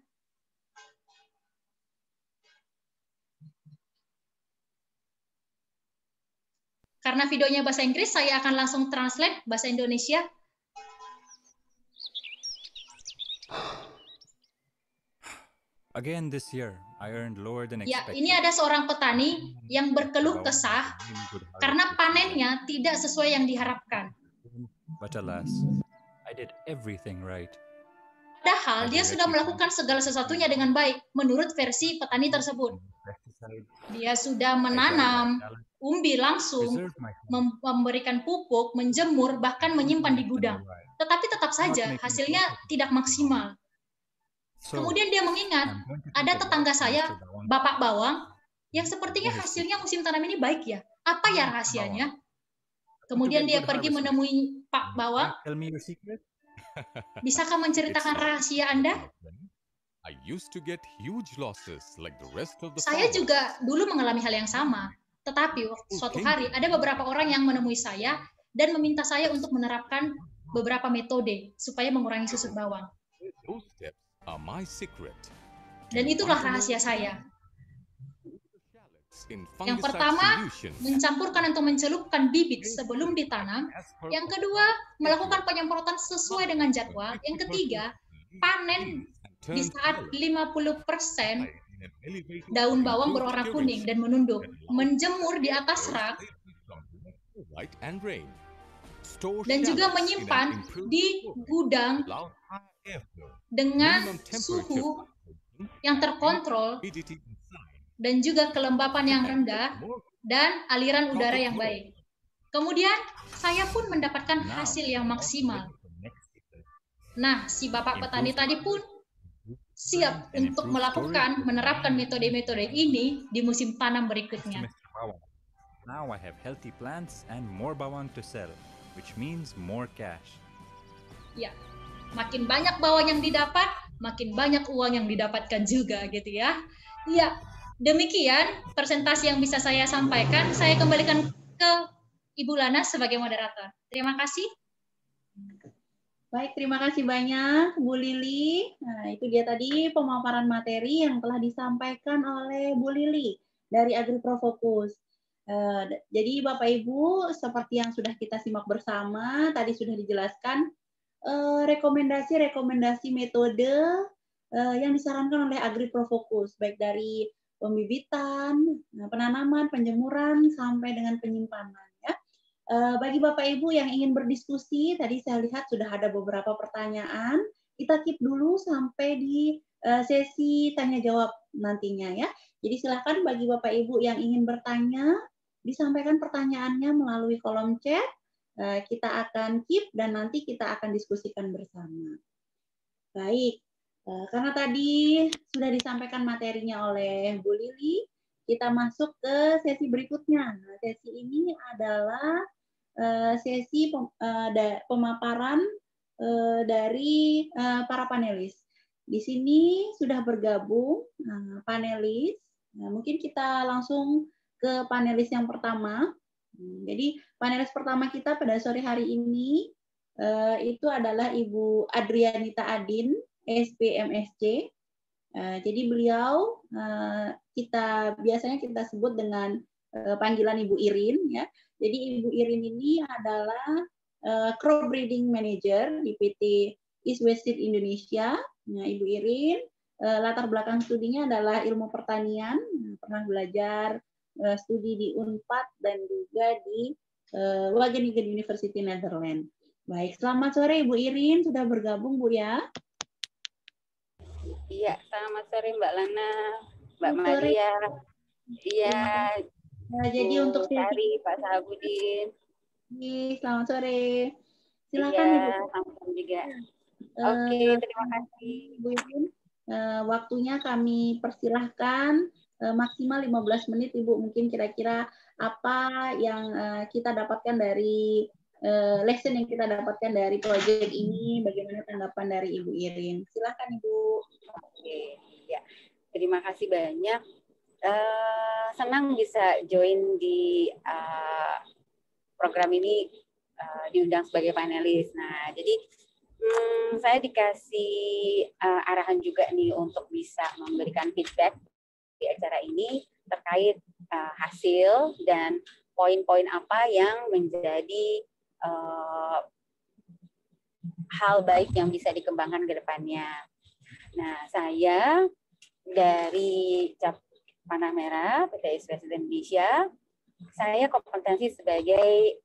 Karena videonya bahasa Inggris, saya akan langsung translate bahasa Indonesia. Again this year, I earned lower than Ya, expected. ini ada seorang petani yang berkeluh kesah karena panennya tidak sesuai yang diharapkan. But alas, I did everything right. Padahal dia sudah melakukan segala sesuatunya dengan baik menurut versi petani tersebut. Dia sudah menanam umbi langsung, memberikan pupuk, menjemur, bahkan menyimpan di gudang. Tetapi tetap saja hasilnya tidak maksimal. Kemudian dia mengingat, ada tetangga saya, Bapak Bawang, yang sepertinya hasilnya musim tanam ini baik ya. Apa ya rahasianya? Kemudian dia pergi menemui Pak Bawang. Bisakah menceritakan rahasia Anda? Saya juga dulu mengalami hal yang sama. Tetapi suatu hari ada beberapa orang yang menemui saya dan meminta saya untuk menerapkan beberapa metode supaya mengurangi susut bawang. Dan itulah rahasia saya. Yang pertama, mencampurkan atau mencelupkan bibit sebelum ditanam. Yang kedua, melakukan penyemprotan sesuai dengan jadwal. Yang ketiga, panen di saat 50% daun bawang berwarna kuning dan menunduk. Menjemur di atas rak. Dan juga menyimpan di gudang dengan suhu yang terkontrol dan juga kelembapan yang rendah dan aliran udara yang baik. Kemudian saya pun mendapatkan hasil yang maksimal. Nah, si Bapak petani tadi pun siap untuk menerapkan metode-metode ini di musim tanam berikutnya. Now I have healthy plants and more bawang to sell, which means more cash. Ya, makin banyak bawang yang didapat, makin banyak uang yang didapatkan juga gitu ya. Ya, demikian presentasi yang bisa saya sampaikan. Saya kembalikan ke Ibu Lana sebagai moderator. Terima kasih. Baik, terima kasih banyak Bu Lili. Nah, itu dia tadi pemaparan materi yang telah disampaikan oleh Bu Lili dari AgriProFocus. Jadi Bapak Ibu, seperti yang sudah kita simak bersama, tadi sudah dijelaskan rekomendasi metode yang disarankan oleh AgriProFocus, baik dari pembibitan, penanaman, penjemuran, sampai dengan penyimpanan. Ya. Bagi Bapak Ibu yang ingin berdiskusi, tadi saya lihat sudah ada beberapa pertanyaan. Kita keep dulu sampai di sesi tanya jawab nantinya ya. Jadi silakan bagi Bapak Ibu yang ingin bertanya, disampaikan pertanyaannya melalui kolom chat. Kita akan keep dan nanti kita akan diskusikan bersama. Baik, karena tadi sudah disampaikan materinya oleh Bu Lili, kita masuk ke sesi berikutnya. Nah, sesi ini adalah sesi pemaparan dari para panelis. Di sini sudah bergabung panelis. Nah, mungkin kita langsung ke panelis yang pertama. Jadi panelis pertama kita pada sore hari ini itu adalah Ibu Adrianita Adin, SPMSC. Jadi beliau biasanya kita sebut dengan panggilan Ibu Irin ya. Jadi Ibu Irin ini adalah crop breeding manager di PT East West Seed Indonesia. Nah, Ibu Irin latar belakang studinya adalah ilmu pertanian, pernah belajar studi di Unpad dan juga di Wageningen University Netherlands. Baik, selamat sore Ibu Irin, sudah bergabung Bu ya. Iya, selamat sore Mbak Lana, Mbak Maria. Iya. Nah, jadi untuk Sari, Pak Sahabudin. Selamat sore. Silakan Iya, Ibu. selamat juga. Oke, terima kasih. Bu Irin, waktunya kami persilahkan maksimal 15 menit Ibu. Mungkin kira-kira apa yang kita dapatkan dari lesson yang kita dapatkan dari proyek ini, bagaimana tanggapan dari Ibu Irin. Silakan Ibu. Oke, ya. Terima kasih banyak. Senang bisa join di program ini, diundang sebagai panelis. Nah, jadi saya dikasih arahan juga nih untuk bisa memberikan feedback di acara ini terkait hasil dan poin-poin apa yang menjadi hal baik yang bisa dikembangkan ke depannya. Nah, saya dari Cap Panah Merah PT East West Indonesia, saya kompetensi sebagai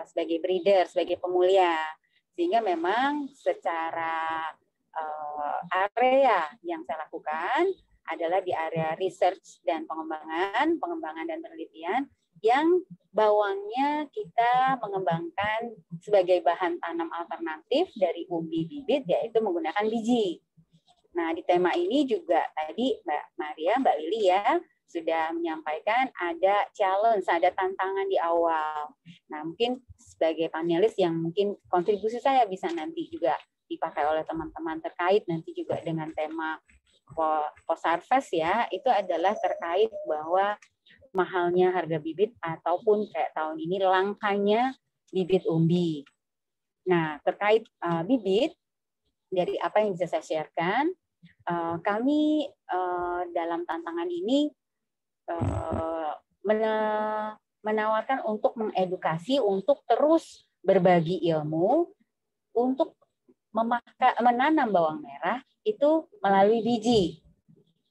sebagai breeder, sebagai pemulia, sehingga memang secara area yang saya lakukan adalah di area research dan pengembangan dan penelitian yang bawangnya kita mengembangkan sebagai bahan tanam alternatif dari umbi bibit, yaitu menggunakan biji. Nah, di tema ini juga tadi Mbak Maria, Mbak Lili ya, sudah menyampaikan ada challenge, ada tantangan di awal. Nah, mungkin sebagai panelis yang mungkin kontribusi saya bisa nanti juga dipakai oleh teman-teman terkait nanti juga dengan tema post harvest ya, itu adalah terkait bahwa mahalnya harga bibit ataupun kayak tahun ini langkanya bibit umbi. Nah, terkait bibit, dari apa yang bisa saya sharekan, kami dalam tantangan ini menawarkan untuk mengedukasi, untuk terus berbagi ilmu, untuk menanam bawang merah itu melalui biji.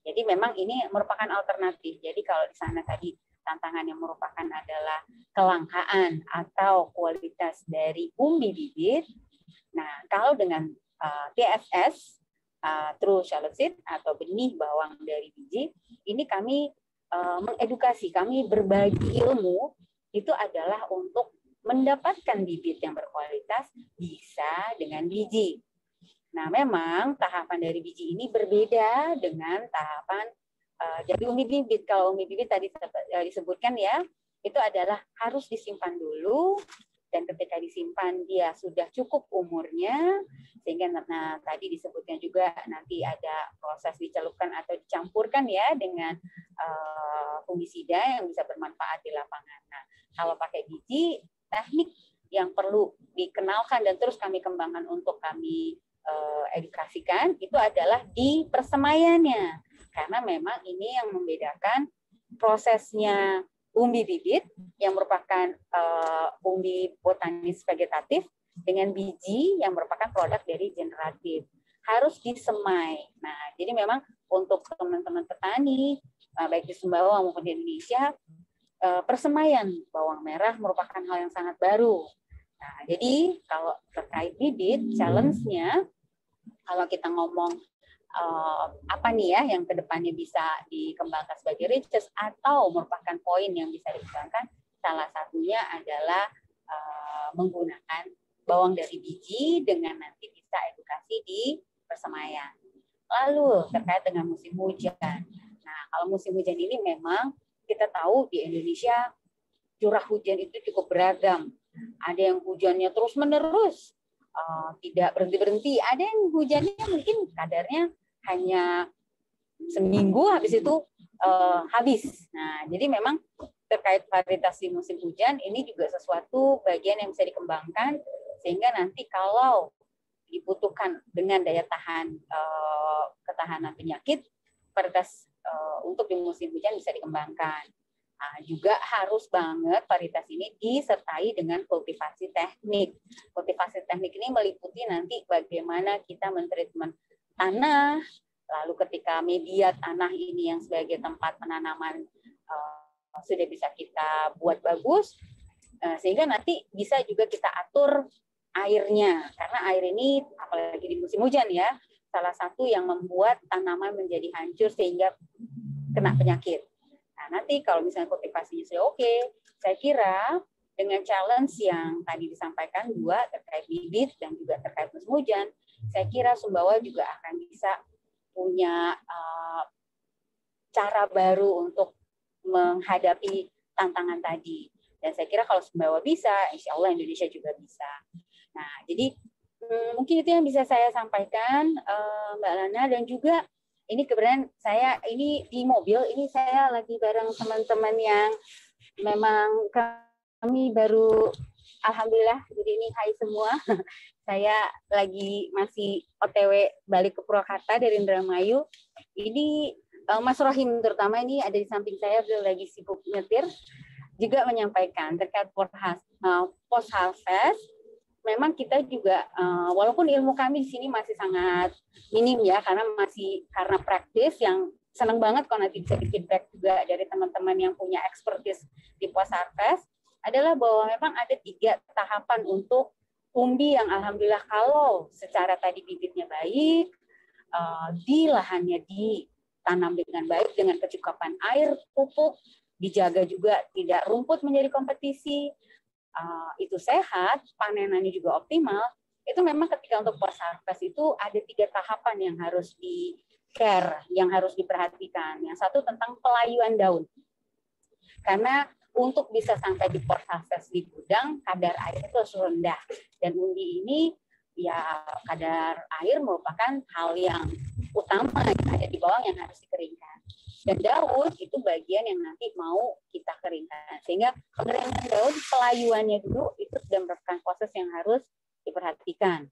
Jadi memang ini merupakan alternatif. Jadi kalau di sana tadi tantangan yang merupakan adalah kelangkaan atau kualitas dari umbi bibit. Nah, kalau dengan TSS, True Shallot Seed atau benih bawang dari biji, ini kami mengedukasi, kami berbagi ilmu itu adalah untuk mendapatkan bibit yang berkualitas bisa dengan biji. Nah, memang tahapan dari biji ini berbeda dengan tahapan jadi umbi bibit. Kalau umbi bibit tadi disebutkan ya, itu adalah harus disimpan dulu, dan ketika disimpan dia sudah cukup umurnya, sehingga tadi disebutnya juga nanti ada proses dicelupkan atau dicampurkan ya dengan fungisida yang bisa bermanfaat di lapangan. Nah, kalau pakai biji, teknik yang perlu dikenalkan dan terus kami kembangkan untuk kami edukasikan itu adalah di persemaiannya, karena memang ini yang membedakan prosesnya umbi bibit yang merupakan umbi botanis vegetatif dengan biji yang merupakan produk dari generatif, harus disemai. Nah, jadi memang untuk teman-teman petani baik di Sumbawa maupun di Indonesia persemaian bawang merah merupakan hal yang sangat baru. Nah, jadi kalau terkait bibit, challenge-nya kalau kita ngomong apa nih ya yang kedepannya bisa dikembangkan sebagai research atau merupakan poin yang bisa dikembangkan, salah satunya adalah menggunakan bawang dari biji dengan nanti bisa edukasi di persemaian. Lalu terkait dengan musim hujan. Nah, kalau musim hujan ini memang kita tahu di Indonesia curah hujan itu cukup beragam. Ada yang hujannya terus-menerus, tidak berhenti-berhenti. Ada yang hujannya mungkin kadarnya hanya seminggu, habis itu habis. Nah, jadi memang terkait varietas di musim hujan ini juga sesuatu bagian yang bisa dikembangkan sehingga nanti kalau dibutuhkan dengan daya tahan ketahanan penyakit, varietas untuk di musim hujan bisa dikembangkan. Nah, juga harus banget varietas ini disertai dengan kultivasi teknik. Kultivasi teknik ini meliputi nanti bagaimana kita mentreatment tanah, lalu ketika media tanah ini yang sebagai tempat penanaman sudah bisa kita buat bagus, sehingga nanti bisa juga kita atur airnya. Karena air ini, apalagi di musim hujan ya, salah satu yang membuat tanaman menjadi hancur sehingga kena penyakit. Nah, nanti kalau misalnya kultivasinya sudah oke, saya kira dengan challenge yang tadi disampaikan dua terkait bibit dan juga terkait musim hujan, saya kira Sumbawa juga akan bisa punya cara baru untuk menghadapi tantangan tadi. Dan saya kira kalau Sumbawa bisa, insya Allah Indonesia juga bisa. Nah, jadi mungkin itu yang bisa saya sampaikan, Mbak Lana, dan juga ini kebetulan saya ini di mobil, ini saya lagi bareng teman-teman yang memang kami baru, alhamdulillah, jadi ini hai semua. Saya lagi masih OTW balik ke Purwakarta dari Indramayu. Ini Mas Rohim terutama ini ada di samping saya, beliau lagi sibuk nyetir, juga menyampaikan terkait post harvest. Memang kita juga walaupun ilmu kami di sini masih sangat minim ya, karena praktis yang senang banget kalau nanti bisa di feedback juga dari teman-teman yang punya expertise di post harvest, adalah bahwa memang ada 3 tahapan untuk umbi yang alhamdulillah kalau secara tadi bibitnya baik, di lahannya ditanam dengan baik dengan kecukupan air, pupuk, dijaga juga tidak rumput menjadi kompetisi, itu sehat, panenannya juga optimal, itu memang ketika untuk post harvest itu ada 3 tahapan yang harus di care, yang harus diperhatikan. Yang satu tentang pelayuan daun. Karena untuk bisa sampai di post harvest di gudang, kadar air itu harus rendah. Dan umbi ini ya kadar air merupakan hal yang utama yang ada di bawah yang harus dikeringkan. Dan daun itu bagian yang nanti mau kita keringkan. Sehingga pengeringan daun, pelayuannya dulu itu sudah merupakan proses yang harus diperhatikan.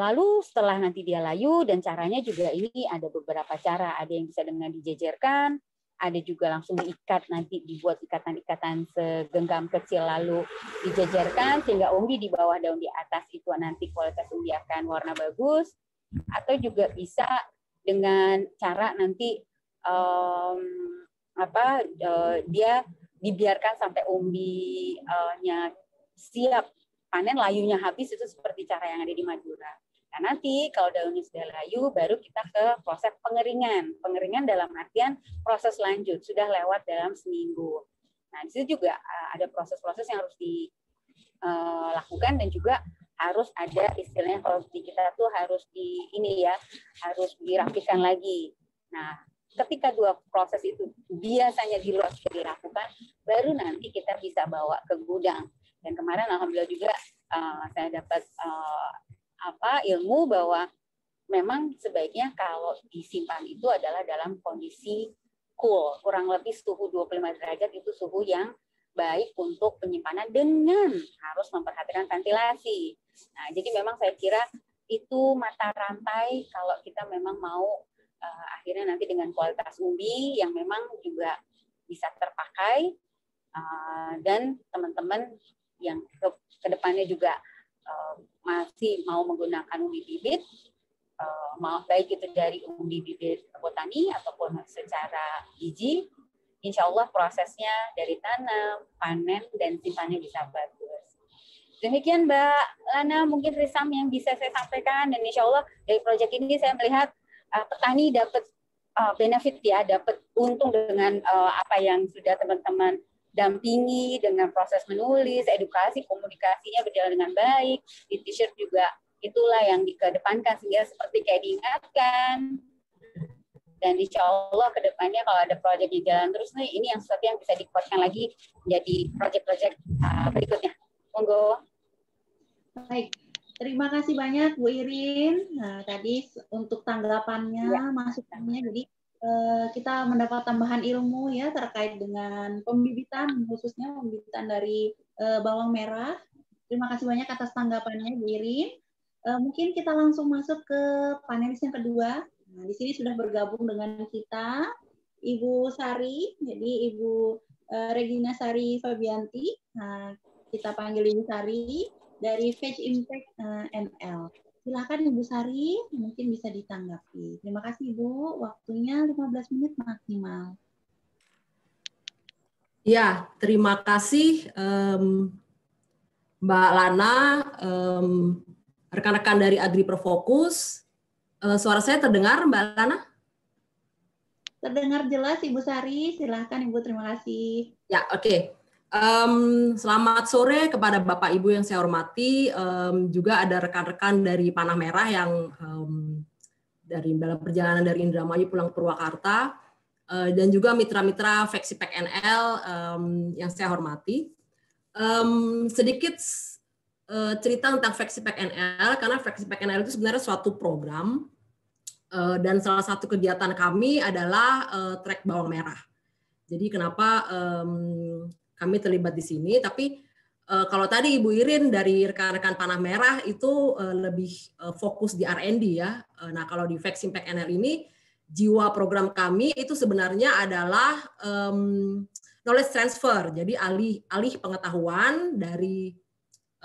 Lalu setelah nanti dia layu, dan caranya juga ini ada beberapa cara. Ada yang bisa dengan dijejerkan, ada juga langsung diikat, nanti dibuat ikatan-ikatan segenggam kecil lalu dijejerkan sehingga umbi di bawah daun di atas itu nanti kualitas umbi akan warna bagus. Atau juga bisa dengan cara nanti dia dibiarkan sampai umbinya siap panen, layunya habis, itu seperti cara yang ada di Madura. Nah, nanti kalau daunnya sudah layu, baru kita ke proses pengeringan. Pengeringan dalam artian proses lanjut, sudah lewat dalam seminggu. Nah, di situ juga ada proses-proses yang harus dilakukan dan juga harus ada istilahnya kalau di kita tuh harus harus dirapikan lagi. Nah, ketika 2 proses itu biasanya di luar sudah dilakukan, baru nanti kita bisa bawa ke gudang. Dan kemarin alhamdulillah juga saya dapat ilmu bahwa memang sebaiknya kalau disimpan itu adalah dalam kondisi cool, kurang lebih suhu 25 derajat itu suhu yang baik untuk penyimpanan dengan harus memperhatikan ventilasi. Nah, jadi memang saya kira itu mata rantai kalau kita memang mau akhirnya nanti dengan kualitas umbi yang memang juga bisa terpakai, dan teman-teman yang ke depannya juga masih mau menggunakan umbi bibit, baik itu dari umbi bibit botani ataupun secara biji, insya Allah prosesnya dari tanam, panen, dan simpannya bisa bagus. Demikian Mbak Lana, mungkin Risam yang bisa saya sampaikan, dan insya Allah dari proyek ini saya melihat petani dapat benefit ya, dapat untung dengan apa yang sudah teman-teman dampingi, dengan proses menulis, edukasi, komunikasinya berjalan dengan baik, di t-shirt juga itulah yang dikedepankan, sehingga seperti kayak diingatkan. Dan insya Allah ke depannya kalau ada proyek yang jalan terus nih, ini yang sesuatu yang bisa dikuatkan lagi menjadi proyek-proyek berikutnya. Monggo. Baik, terima kasih banyak Bu Irin. Nah, tadi untuk tanggapannya, masukannya, jadi kita mendapat tambahan ilmu ya terkait dengan pembibitan, khususnya pembibitan dari bawang merah. Terima kasih banyak atas tanggapannya Bu Irin. Mungkin kita langsung masuk ke panelis yang kedua. Nah, di sini sudah bergabung dengan kita Ibu Sari, jadi Ibu Regina Sari Fabianti. Nah, kita panggil Ibu Sari dari Fetch Impact NL. Silakan Ibu Sari, mungkin bisa ditanggapi. Terima kasih Ibu, waktunya 15 menit maksimal. Ya, terima kasih Mbak Lana, rekan-rekan dari Agri Perfokus. Suara saya terdengar, Mbak Lana? Terdengar jelas, Ibu Sari. Silahkan, Ibu. Terima kasih. Ya, oke. Selamat sore kepada Bapak Ibu yang saya hormati. Juga ada rekan-rekan dari Panah Merah yang dari dalam perjalanan dari Indramayu pulang ke Purwakarta, dan juga mitra-mitra Flexipack NL yang saya hormati. Sedikit cerita tentang Flexipack NL, karena Flexipack NL itu sebenarnya suatu program, dan salah satu kegiatan kami adalah trek bawang merah. Jadi kenapa kami terlibat di sini, tapi kalau tadi Ibu Irin dari rekan-rekan Panah Merah itu lebih fokus di R&D ya. Nah kalau di Flexipack NL ini, jiwa program kami itu sebenarnya adalah knowledge transfer, jadi alih pengetahuan dari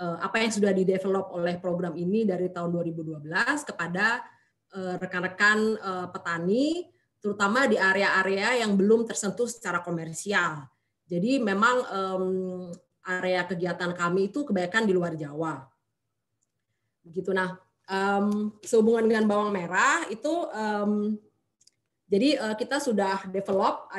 apa yang sudah di-develop oleh program ini dari tahun 2012 kepada rekan-rekan petani, terutama di area-area yang belum tersentuh secara komersial. Jadi memang area kegiatan kami itu kebanyakan di luar Jawa. Begitu. Nah, sehubungan dengan bawang merah itu, jadi kita sudah develop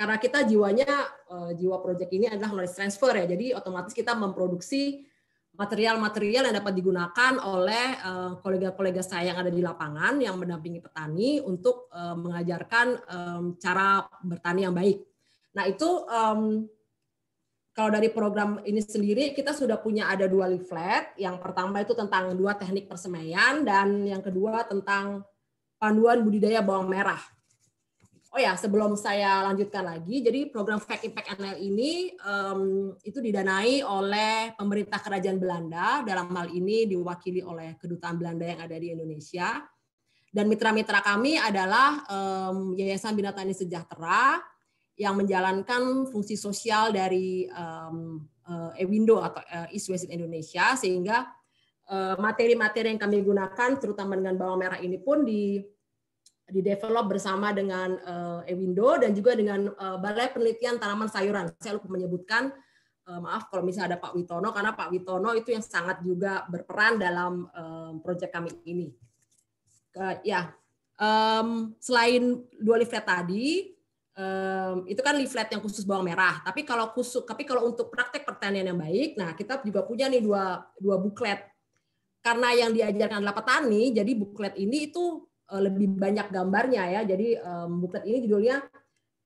karena kita jiwa proyek ini adalah knowledge transfer ya. Jadi otomatis kita memproduksi material-material yang dapat digunakan oleh kolega-kolega saya yang ada di lapangan yang mendampingi petani untuk mengajarkan cara bertani yang baik. Nah itu kalau dari program ini sendiri kita sudah punya ada 2 leaflet. Yang pertama itu tentang 2 teknik persemaian dan yang kedua tentang panduan budidaya bawang merah. Oh ya, sebelum saya lanjutkan lagi, jadi program Flexipack NL ini itu didanai oleh pemerintah Kerajaan Belanda, dalam hal ini diwakili oleh Kedutaan Belanda yang ada di Indonesia. Dan mitra-mitra kami adalah Yayasan Bina Tani Sejahtera yang menjalankan fungsi sosial dari Ewindo atau East West Indonesia, sehingga materi-materi yang kami gunakan, terutama dengan bawang merah ini pun di-develop bersama dengan Ewindo dan juga dengan Balai Penelitian Tanaman Sayuran. Saya lupa menyebutkan, maaf kalau misalnya ada Pak Witono, karena Pak Witono itu yang sangat juga berperan dalam proyek kami ini. Selain 2 leaflet tadi, itu kan leaflet yang khusus bawang merah. Tapi kalau untuk praktek pertanian yang baik, nah kita juga punya nih dua buklet. Karena yang diajarkan adalah petani, jadi buklet ini itu lebih banyak gambarnya ya. Jadi buklet ini judulnya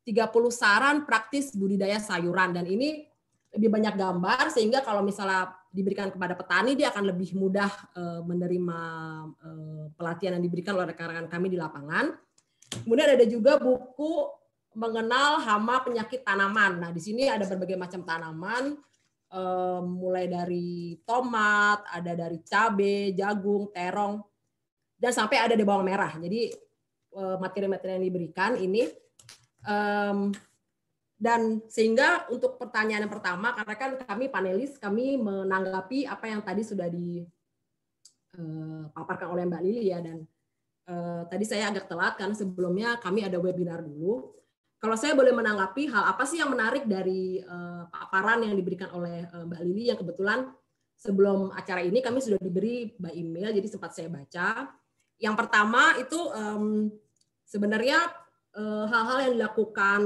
30 saran praktis budidaya sayuran, dan ini lebih banyak gambar sehingga kalau misalnya diberikan kepada petani dia akan lebih mudah menerima pelatihan yang diberikan oleh rekan-rekan kami di lapangan. Kemudian ada juga buku mengenal hama penyakit tanaman. Nah, di sini ada berbagai macam tanaman, mulai dari tomat, ada dari cabai, jagung, terong, dan sampai ada di bawang merah. Jadi materi-materi yang diberikan ini, dan sehingga untuk pertanyaan yang pertama, karena kan kami panelis, kami menanggapi apa yang tadi sudah dipaparkan oleh Mbak Lili ya, dan tadi saya agak telat karena sebelumnya kami ada webinar dulu. kalau saya boleh menanggapi hal apa sih yang menarik dari paparan yang diberikan oleh Mbak Lili, yang kebetulan sebelum acara ini kami sudah diberi by email, jadi sempat saya baca. Yang pertama itu sebenarnya hal-hal yang dilakukan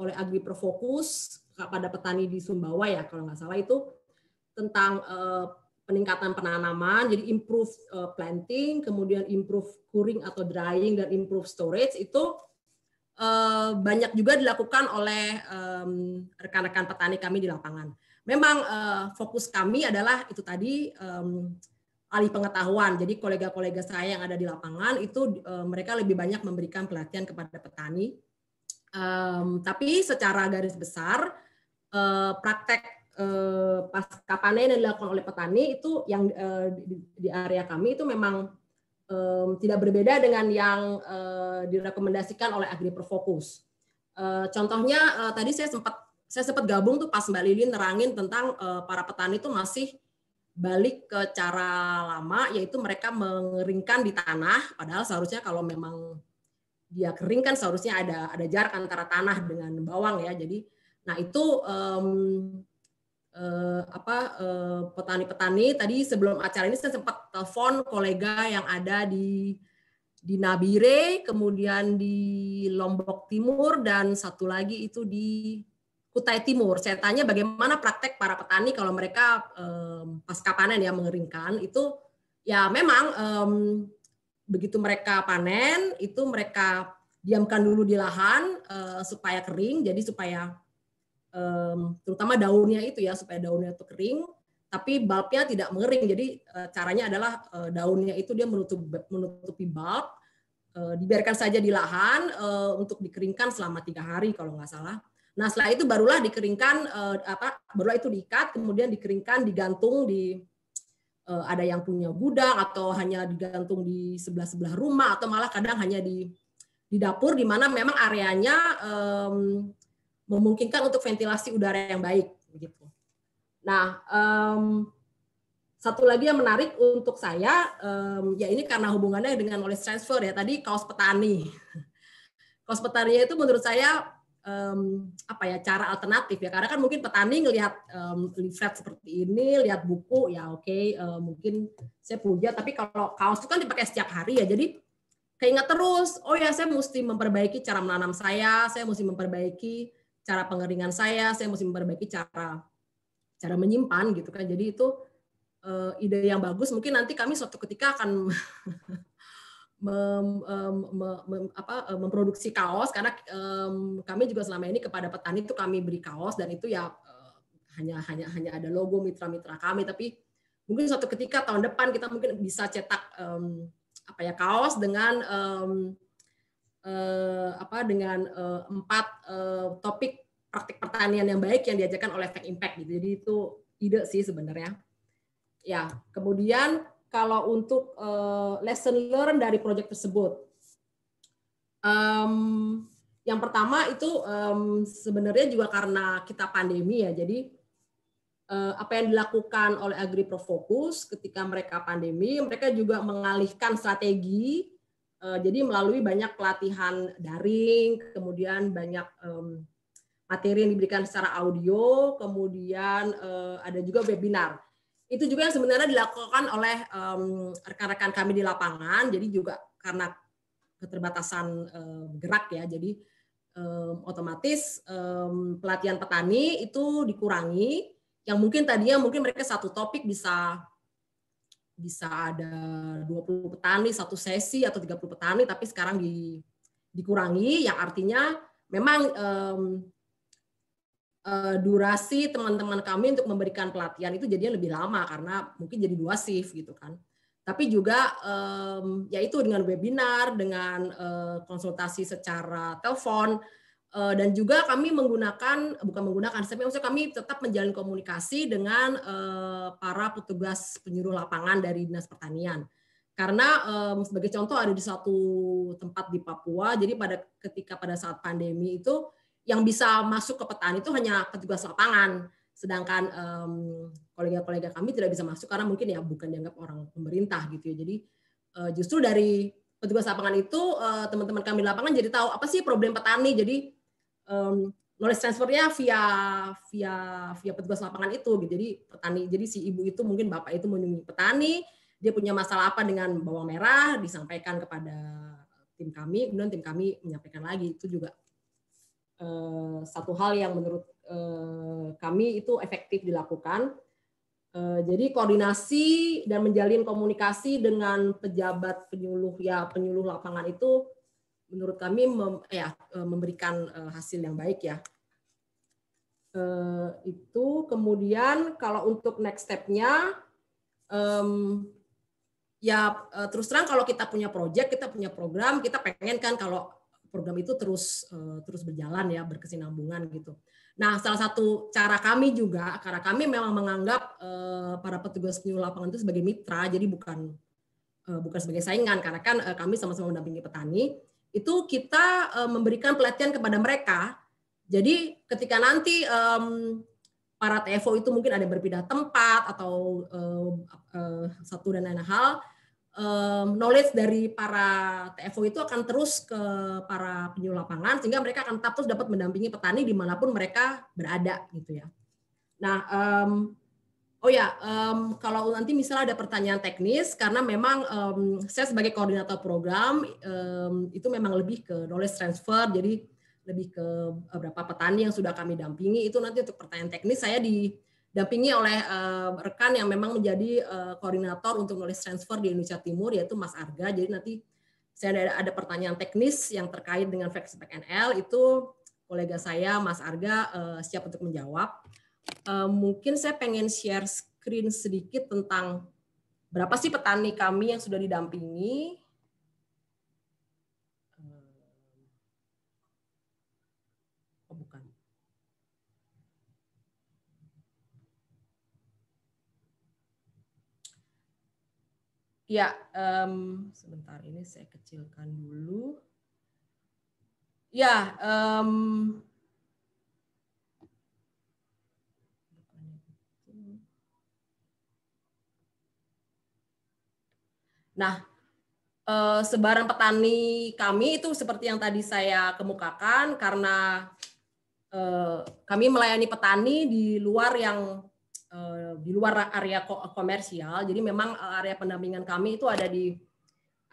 oleh AgriProFocus kepada petani di Sumbawa ya, kalau nggak salah itu tentang peningkatan penanaman, jadi improve planting, kemudian improve curing atau drying, dan improve storage, itu banyak juga dilakukan oleh rekan-rekan petani kami di lapangan. Memang fokus kami adalah itu tadi alih pengetahuan. Jadi kolega-kolega saya yang ada di lapangan itu mereka lebih banyak memberikan pelatihan kepada petani. Tapi secara garis besar praktek pasca panen yang dilakukan oleh petani itu yang di area kami itu memang tidak berbeda dengan yang direkomendasikan oleh AgriProFocus. Contohnya tadi saya sempat gabung tuh pas Mbak Lili nerangin tentang para petani itu masih balik ke cara lama, yaitu mereka mengeringkan di tanah, padahal seharusnya kalau memang dia kering kan seharusnya ada jarak antara tanah dengan bawang ya. Jadi nah itu petani-petani tadi sebelum acara ini saya sempat telepon kolega yang ada di Nabire, kemudian di Lombok Timur, dan satu lagi itu di Kutai Timur. Saya tanya bagaimana praktek para petani kalau mereka pasca panen ya mengeringkan itu ya memang begitu mereka panen itu mereka diamkan dulu di lahan supaya kering, jadi supaya terutama daunnya itu ya, supaya daunnya itu kering, tapi bulbnya tidak mengering. Jadi caranya adalah daunnya itu dia menutupi bulb, dibiarkan saja di lahan untuk dikeringkan selama 3 hari kalau nggak salah. Nah setelah itu barulah dikeringkan, barulah itu diikat, kemudian dikeringkan, digantung di ada yang punya gudang atau hanya digantung di sebelah-sebelah rumah atau malah kadang hanya di dapur di mana memang areanya memungkinkan untuk ventilasi udara yang baik begitu. Nah, satu lagi yang menarik untuk saya ya ini karena hubungannya dengan knowledge transfer ya, tadi kaos petani. Kaos petani itu menurut saya cara alternatif ya, karena kan mungkin petani ngelihat leaflet seperti ini, lihat buku ya oke, mungkin saya punya, tapi kalau kaos itu kan dipakai setiap hari ya, jadi keingat terus, oh ya saya mesti memperbaiki cara menanam saya mesti memperbaiki cara pengeringan saya mesti memperbaiki cara menyimpan gitu kan. Jadi itu ide yang bagus. Mungkin nanti kami suatu ketika akan memproduksi kaos, karena kami juga selama ini kepada petani itu kami beri kaos, dan itu ya hanya ada logo mitra-mitra kami. Tapi mungkin suatu ketika tahun depan kita mungkin bisa cetak kaos dengan 4 topik praktik pertanian yang baik yang diajarkan oleh Tech Impact gitu. Jadi itu ide sih sebenarnya. Ya, kemudian kalau untuk lesson learn dari proyek tersebut, yang pertama itu sebenarnya juga karena kita pandemi ya, jadi apa yang dilakukan oleh AgriProFocus ketika mereka pandemi, mereka juga mengalihkan strategi, jadi melalui banyak pelatihan daring, kemudian banyak materi yang diberikan secara audio, kemudian ada juga webinar. Itu juga yang sebenarnya dilakukan oleh rekan-rekan kami di lapangan, jadi juga karena keterbatasan gerak ya, jadi otomatis pelatihan petani itu dikurangi, yang mungkin tadinya mereka satu topik bisa ada 20 petani satu sesi atau 30 petani, tapi sekarang dikurangi, yang artinya memang durasi teman-teman kami untuk memberikan pelatihan itu jadinya lebih lama karena mungkin jadi 2 shift gitu kan. Tapi juga yaitu dengan webinar, dengan konsultasi secara telepon, dan juga kami maksudnya kami tetap menjalin komunikasi dengan para petugas penyuluh lapangan dari Dinas Pertanian. Karena sebagai contoh ada di satu tempat di Papua, jadi ketika pada saat pandemi itu yang bisa masuk ke petani itu hanya petugas lapangan, sedangkan kolega-kolega kami tidak bisa masuk karena mungkin ya bukan dianggap orang pemerintah gitu ya. Jadi justru dari petugas lapangan itu teman-teman kami di lapangan jadi tahu apa sih problem petani. Jadi knowledge transfernya via petugas lapangan itu gitu. Jadi petani, jadi si ibu itu mungkin bapak itu mengunjungi petani, dia punya masalah apa dengan bawang merah, disampaikan kepada tim kami, kemudian tim kami menyampaikan lagi. Itu juga satu hal yang menurut kami itu efektif dilakukan. Jadi koordinasi dan menjalin komunikasi dengan pejabat penyuluh lapangan itu menurut kami memberikan hasil yang baik ya. Itu kemudian kalau untuk next step-nya terus terang kalau kita punya project, kita punya program, kita pengen kan kalau program itu terus berjalan ya, berkesinambungan gitu. Nah, salah satu cara kami juga, karena kami memang menganggap para petugas penyuluh lapangan itu sebagai mitra, jadi bukan sebagai saingan, karena kan kami sama-sama mendampingi petani. Itu kita memberikan pelatihan kepada mereka. Jadi ketika nanti para TFO itu mungkin ada berpindah tempat atau satu dan lain hal, knowledge dari para TFO itu akan terus ke para penyuluh lapangan sehingga mereka akan tetap terus dapat mendampingi petani dimanapun mereka berada gitu ya. Nah, kalau nanti misalnya ada pertanyaan teknis, karena memang saya sebagai koordinator program itu memang lebih ke knowledge transfer, jadi lebih ke beberapa petani yang sudah kami dampingi. Itu nanti untuk pertanyaan teknis saya didampingi oleh rekan yang memang menjadi koordinator untuk knowledge transfer di Indonesia Timur, yaitu Mas Arga. Jadi nanti saya ada pertanyaan teknis yang terkait dengan Flexpack NL, itu kolega saya Mas Arga siap untuk menjawab. Mungkin saya pengen share screen sedikit tentang berapa sih petani kami yang sudah didampingi. Oh, bukan. Ya, sebentar ini saya kecilkan dulu. Ya, nah, sebaran petani kami itu seperti yang tadi saya kemukakan, karena kami melayani petani di luar area komersial. Jadi memang area pendampingan kami itu ada di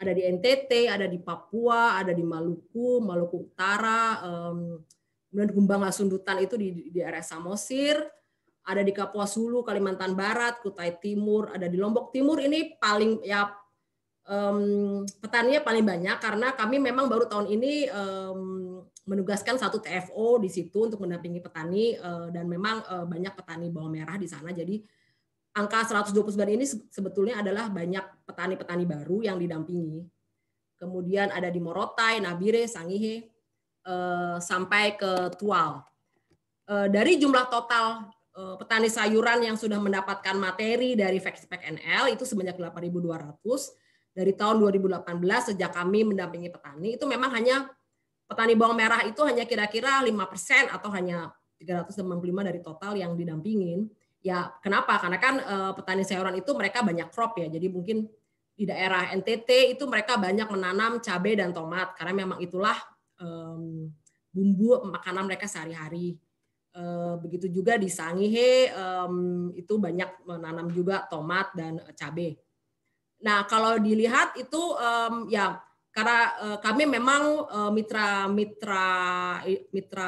NTT, ada di Papua, ada di Maluku Utara, kemudian Humbang Hasundutan itu di area Samosir, ada di Kapuas Hulu, Kalimantan Barat, Kutai Timur, ada di Lombok Timur. Ini paling ya petaninya paling banyak karena kami memang baru tahun ini menugaskan satu TFO di situ untuk mendampingi petani, dan memang banyak petani bawang merah di sana. Jadi angka 129 ini sebetulnya adalah banyak petani-petani baru yang didampingi. Kemudian ada di Morotai, Nabire, Sangihe, sampai ke Tual. Dari jumlah total petani sayuran yang sudah mendapatkan materi dari Flexpack NL itu sebanyak 8.200. Dari tahun 2018 sejak kami mendampingi petani, itu memang hanya petani bawang merah itu hanya kira-kira 5% atau hanya 395 dari total yang didampingin. Ya, kenapa? Karena kan petani sayuran itu mereka banyak crop ya. Jadi mungkin di daerah NTT itu mereka banyak menanam cabai dan tomat karena memang itulah bumbu makanan mereka sehari-hari. Begitu juga di Sangihe itu banyak menanam juga tomat dan cabai. Nah, kalau dilihat itu ya karena kami memang mitra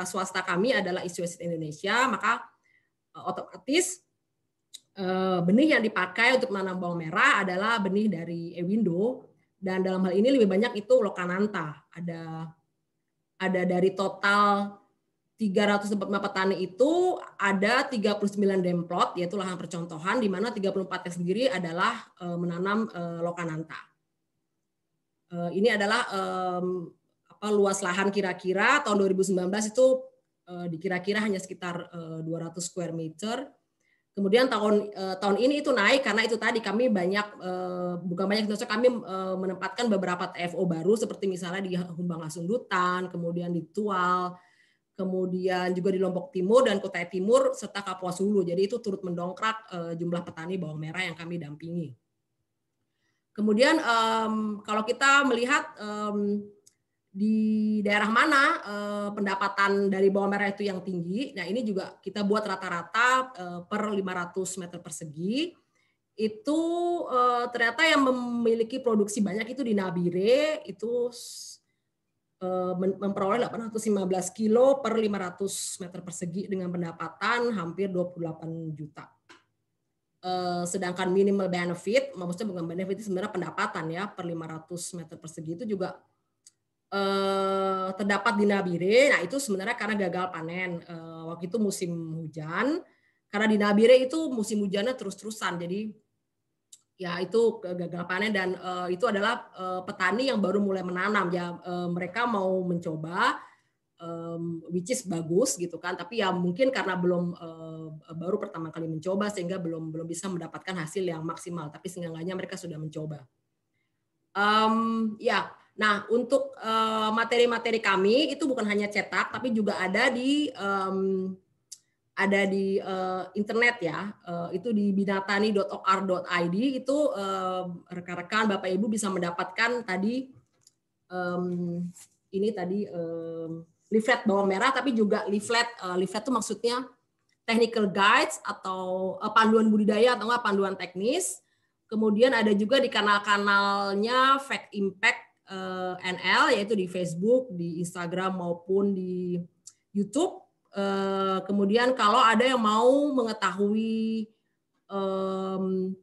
swasta kami adalah ISWS Indonesia, maka otomatis benih yang dipakai untuk menanam bawang merah adalah benih dari Ewindo, dan dalam hal ini lebih banyak itu Lokananta. Ada dari total 345 petani itu ada 39 demplot, yaitu lahan percontohan, di mana 34-nya sendiri adalah menanam Lokananta. Ini adalah luas lahan kira-kira tahun 2019 itu dikira-kira hanya sekitar 200 square meter. Kemudian tahun ini itu naik karena itu tadi kami kami menempatkan beberapa TFO baru seperti misalnya di Humbang Hasundutan, kemudian di Tual, kemudian juga di Lombok Timur dan Kutai Timur serta Kapuas Hulu. Jadi itu turut mendongkrak jumlah petani bawang merah yang kami dampingi. Kemudian kalau kita melihat di daerah mana pendapatan dari bawang merah itu yang tinggi. Nah, ini juga kita buat rata-rata per 500 meter persegi. Itu ternyata yang memiliki produksi banyak itu di Nabire, itu memperoleh 815 kilo per 500 meter persegi dengan pendapatan hampir 28 juta. Sedangkan minimal benefit, maksudnya bukan benefit, sebenarnya pendapatan ya, per 500 meter persegi itu juga terdapat di Nabire. Nah, itu sebenarnya karena gagal panen. Waktu itu musim hujan. Karena di Nabire itu musim hujannya terus-terusan. Jadi ya itu gagal panen, dan itu adalah petani yang baru mulai menanam ya. Mereka mau mencoba, which is bagus gitu kan. Tapi ya mungkin karena belum baru pertama kali mencoba sehingga belum bisa mendapatkan hasil yang maksimal. Tapi seenggaknya mereka sudah mencoba. Ya. Nah, untuk materi-materi kami itu bukan hanya cetak, tapi juga ada di internet ya. Itu di binatani.or.id. Itu rekan-rekan Bapak Ibu bisa mendapatkan tadi ini tadi leaflet bawang merah, tapi juga leaflet itu maksudnya technical guides atau panduan budidaya atau enggak panduan teknis. Kemudian ada juga di kanal-kanalnya Fact Impact NL, yaitu di Facebook, di Instagram maupun di YouTube. Kemudian kalau ada yang mau mengetahui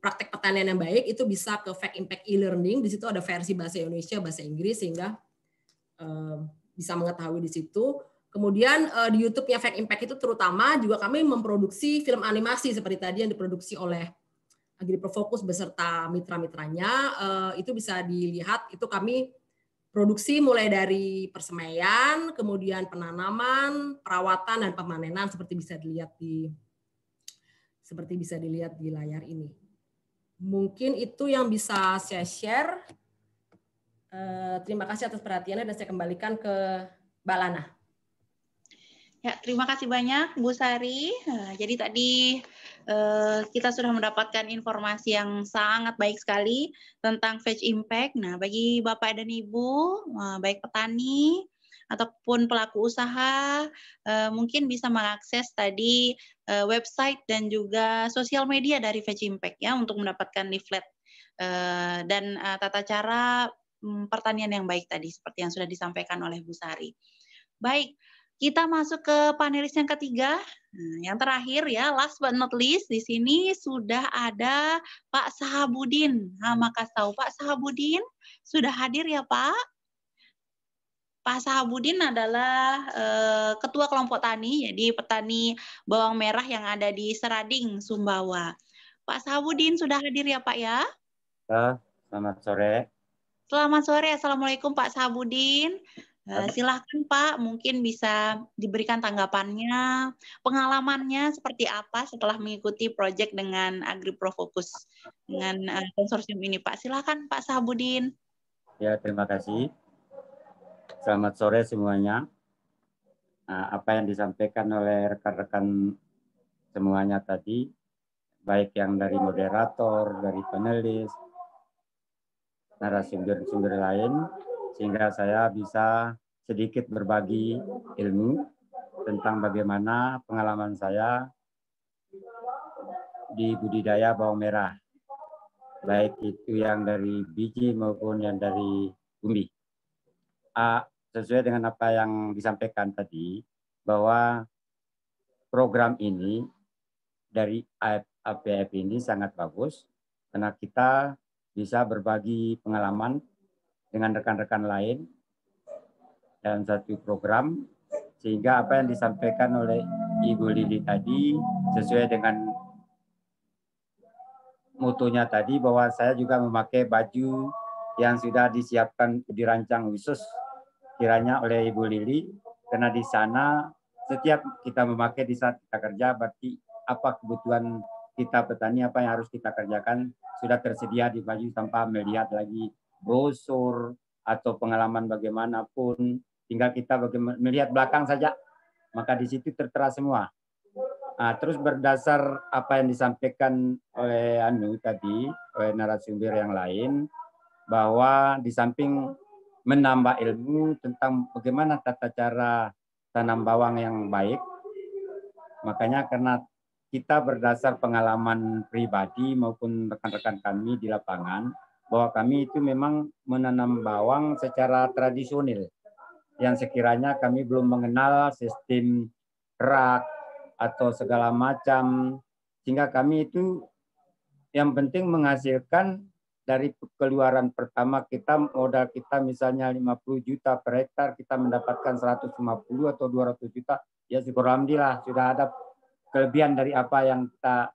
praktek pertanian yang baik, itu bisa ke Fact Impact e-learning. Di situ ada versi bahasa Indonesia, bahasa Inggris, sehingga bisa mengetahui di situ. Kemudian di YouTube-nya Fact Impact itu terutama juga kami memproduksi film animasi seperti tadi yang diproduksi oleh AgriProFocus beserta mitra-mitranya. Itu bisa dilihat, itu kami produksi mulai dari persemaian, kemudian penanaman, perawatan, dan pemanenan seperti bisa dilihat di layar ini. Mungkin itu yang bisa saya share. Terima kasih atas perhatiannya, dan saya kembalikan ke Mbak Lana. Ya, terima kasih banyak Bu Sari. Jadi tadi kita sudah mendapatkan informasi yang sangat baik sekali tentang Fact Impact. Nah, bagi Bapak dan Ibu, baik petani ataupun pelaku usaha, mungkin bisa mengakses tadi website dan juga sosial media dari Fact Impact ya untuk mendapatkan leaflet dan tata cara pertanian yang baik tadi seperti yang sudah disampaikan oleh Bu Sari. Baik. Kita masuk ke panelis yang ketiga. Nah, yang terakhir ya, last but not least, di sini sudah ada Pak Sahabudin. Makassau. Pak Sahabudin sudah hadir ya Pak? Pak Sahabudin adalah Ketua Kelompok Tani, jadi petani bawang merah yang ada di Serading, Sumbawa. Pak Sahabudin sudah hadir ya Pak ya? Selamat sore. Selamat sore, Assalamualaikum Pak Sahabudin. Silahkan Pak, mungkin bisa diberikan tanggapannya, pengalamannya seperti apa setelah mengikuti proyek dengan AgriProFocus dengan konsorsium ini Pak. Silahkan Pak Sahabudin. Ya, terima kasih. Selamat sore semuanya. Apa yang disampaikan oleh rekan-rekan semuanya tadi, baik yang dari moderator, dari panelis, narasumber-sumber lain, sehingga saya bisa sedikit berbagi ilmu tentang bagaimana pengalaman saya di budidaya bawang merah, baik itu yang dari biji maupun yang dari umbi. Sesuai dengan apa yang disampaikan tadi, bahwa program ini dari APF ini sangat bagus, karena kita bisa berbagi pengalaman dengan rekan-rekan lain dalam satu program, sehingga apa yang disampaikan oleh Ibu Lili tadi sesuai dengan mutunya tadi, bahwa saya juga memakai baju yang sudah disiapkan, dirancang khusus kiranya oleh Ibu Lili, karena di sana setiap kita memakai di saat kita kerja, berarti apa kebutuhan kita petani, apa yang harus kita kerjakan sudah tersedia di baju tanpa melihat lagi brosur atau pengalaman bagaimanapun, tinggal kita melihat belakang saja, maka di situ tertera semua. Terus berdasar apa yang disampaikan oleh tadi, oleh narasumber yang lain, bahwa di samping menambah ilmu tentang bagaimana tata cara tanam bawang yang baik. Makanya karena kita berdasar pengalaman pribadi maupun rekan-rekan kami di lapangan, bahwa kami itu memang menanam bawang secara tradisional. Yang sekiranya kami belum mengenal sistem rak atau segala macam, sehingga kami itu yang penting menghasilkan dari keluaran pertama kita, modal kita misalnya 50 juta per hektar, kita mendapatkan 150 atau 200 juta, ya syukur alhamdulillah sudah ada kelebihan dari apa yang kita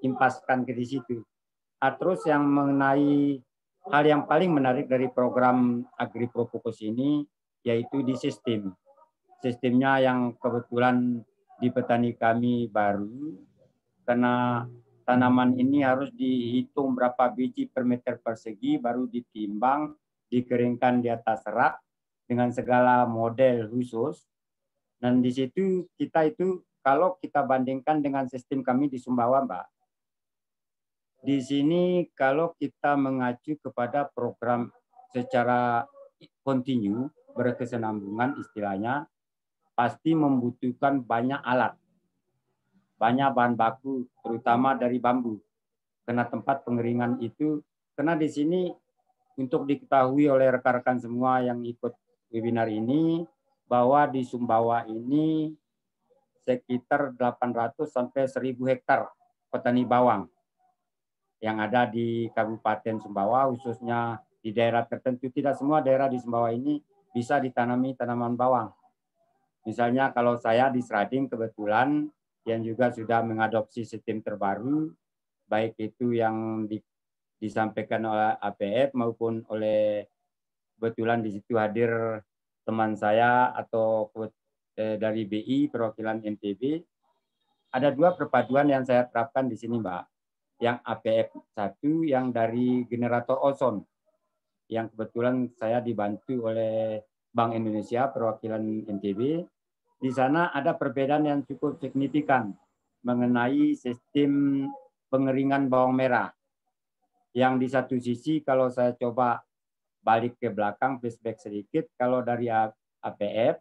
impaskan ke di situ. Terus yang mengenai hal yang paling menarik dari program Agri-Pro Fokus ini, yaitu di sistem. Sistemnya yang kebetulan di petani kami baru, karena tanaman ini harus dihitung berapa biji per meter persegi, baru ditimbang, dikeringkan di atas rak dengan segala model khusus. Dan di situ kita itu, kalau kita bandingkan dengan sistem kami di Sumbawa, Mbak, di sini kalau kita mengacu kepada program secara kontinu, berkesinambungan istilahnya, pasti membutuhkan banyak alat, banyak bahan baku, terutama dari bambu. Karena tempat pengeringan itu, karena di sini untuk diketahui oleh rekan-rekan semua yang ikut webinar ini, bahwa di Sumbawa ini sekitar 800 sampai 1000 hektar petani bawang yang ada di Kabupaten Sumbawa, khususnya di daerah tertentu. Tidak semua daerah di Sumbawa ini bisa ditanami tanaman bawang. Misalnya kalau saya di Srading kebetulan yang juga sudah mengadopsi sistem terbaru, baik itu yang disampaikan oleh APF maupun oleh kebetulan di situ hadir teman saya atau dari BI perwakilan NTB. Ada dua perpaduan yang saya terapkan di sini, Mbak. Yang APF 1 yang dari generator ozon, yang kebetulan saya dibantu oleh Bank Indonesia perwakilan NTB. Di sana ada perbedaan yang cukup signifikan mengenai sistem pengeringan bawang merah. Yang di satu sisi kalau saya coba balik ke belakang, flashback sedikit, kalau dari APF,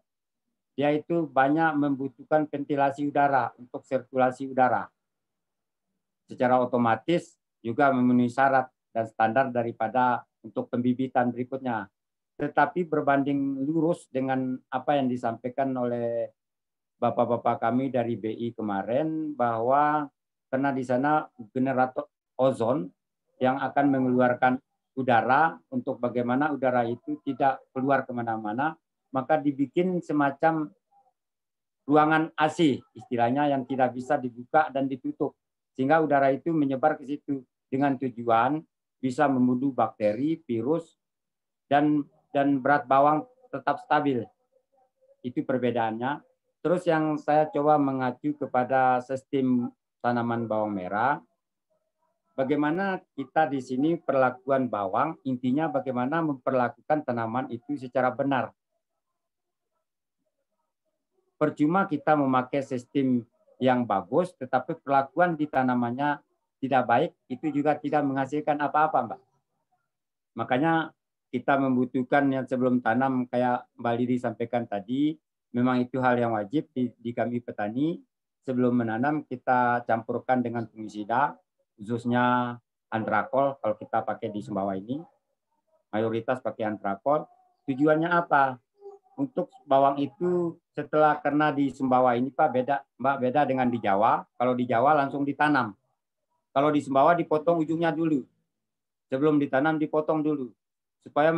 dia itu banyak membutuhkan ventilasi udara untuk sirkulasi udara. Secara otomatis juga memenuhi syarat dan standar daripada untuk pembibitan berikutnya. Tetapi berbanding lurus dengan apa yang disampaikan oleh bapak-bapak kami dari BI kemarin, bahwa karena di sana generator ozon yang akan mengeluarkan udara untuk bagaimana udara itu tidak keluar kemana-mana, maka dibikin semacam ruangan AC istilahnya yang tidak bisa dibuka dan ditutup, sehingga udara itu menyebar ke situ dengan tujuan bisa membunuh bakteri, virus, dan berat bawang tetap stabil. Itu perbedaannya. Terus yang saya coba mengacu kepada sistem tanaman bawang merah, bagaimana kita di sini perlakuan bawang, intinya bagaimana memperlakukan tanaman itu secara benar. Percuma kita memakai sistem yang bagus, tetapi perlakuan di tanamannya tidak baik, itu juga tidak menghasilkan apa-apa, Mbak. Makanya kita membutuhkan yang sebelum tanam, kayak Mbak Lidi sampaikan tadi, memang itu hal yang wajib di kami petani. Sebelum menanam kita campurkan dengan fungisida, khususnya antrakol kalau kita pakai di Sumbawa ini. Mayoritas pakai antrakol. Tujuannya apa? Untuk bawang itu setelah kena di Sumbawa ini Pak, Mbak, beda dengan di Jawa. Kalau di Jawa langsung ditanam. Kalau di Sumbawa dipotong ujungnya dulu. Sebelum ditanam dipotong dulu. Supaya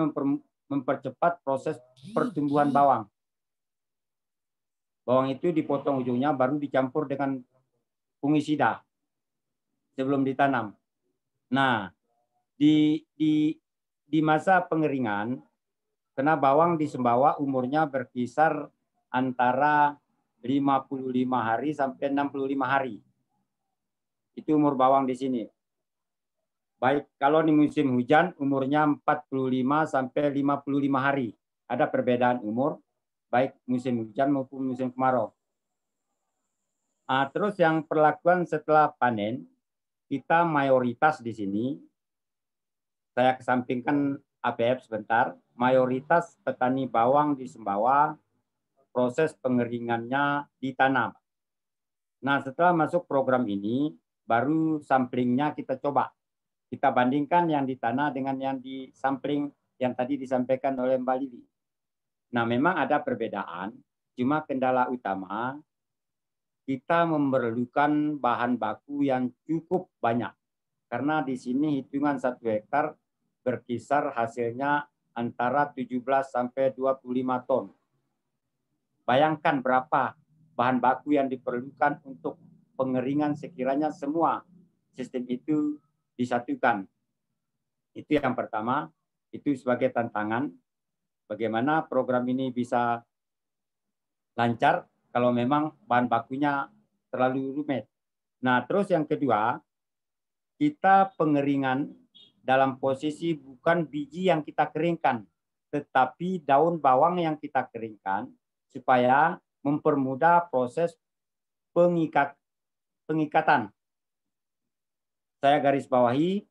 mempercepat proses pertumbuhan bawang. Bawang itu dipotong ujungnya baru dicampur dengan fungisida sebelum ditanam. Nah, di masa pengeringan, karena bawang di Sumbawa umurnya berkisar antara 55 hari sampai 65 hari. Itu umur bawang di sini. Baik, kalau di musim hujan umurnya 45 sampai 55 hari. Ada perbedaan umur, baik musim hujan maupun musim kemarau. Terus yang perlakuan setelah panen, kita mayoritas di sini, saya kesampingkan APF sebentar, mayoritas petani bawang di Sumbawa proses pengeringannya di tanah. Nah, setelah masuk program ini, baru samplingnya kita coba. Kita bandingkan yang di tanah dengan yang di sampling yang tadi disampaikan oleh Mbak Lili. Nah, memang ada perbedaan, cuma kendala utama kita memerlukan bahan baku yang cukup banyak. Karena di sini hitungan 1 hektar berkisar hasilnya antara 17 sampai 25 ton. Bayangkan berapa bahan baku yang diperlukan untuk pengeringan sekiranya semua sistem itu disatukan. Itu yang pertama, itu sebagai tantangan. Bagaimana program ini bisa lancar kalau memang bahan bakunya terlalu rumit. Nah, terus yang kedua, kita pengeringan dalam posisi bukan biji yang kita keringkan, tetapi daun bawang yang kita keringkan supaya mempermudah proses pengikatan. Saya garis bawahi,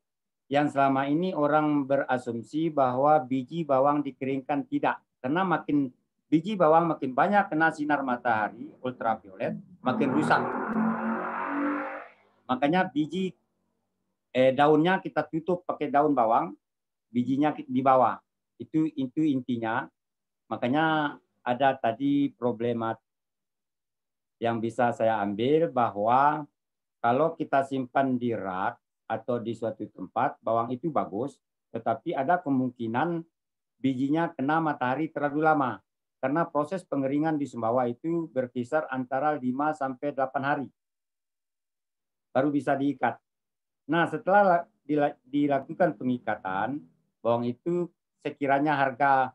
yang selama ini orang berasumsi bahwa biji bawang dikeringkan, tidak. Karena makin biji bawang makin banyak kena sinar matahari ultraviolet, makin rusak. Makanya biji daunnya kita tutup pakai daun bawang, bijinya di bawah. Itu intinya. Makanya ada tadi problema yang bisa saya ambil bahwa kalau kita simpan di rak atau di suatu tempat, bawang itu bagus, tetapi ada kemungkinan bijinya kena matahari terlalu lama. Karena proses pengeringan di Sumbawa itu berkisar antara 5 sampai 8 hari. Baru bisa diikat. Nah, setelah dilakukan pengikatan, bawang itu sekiranya harga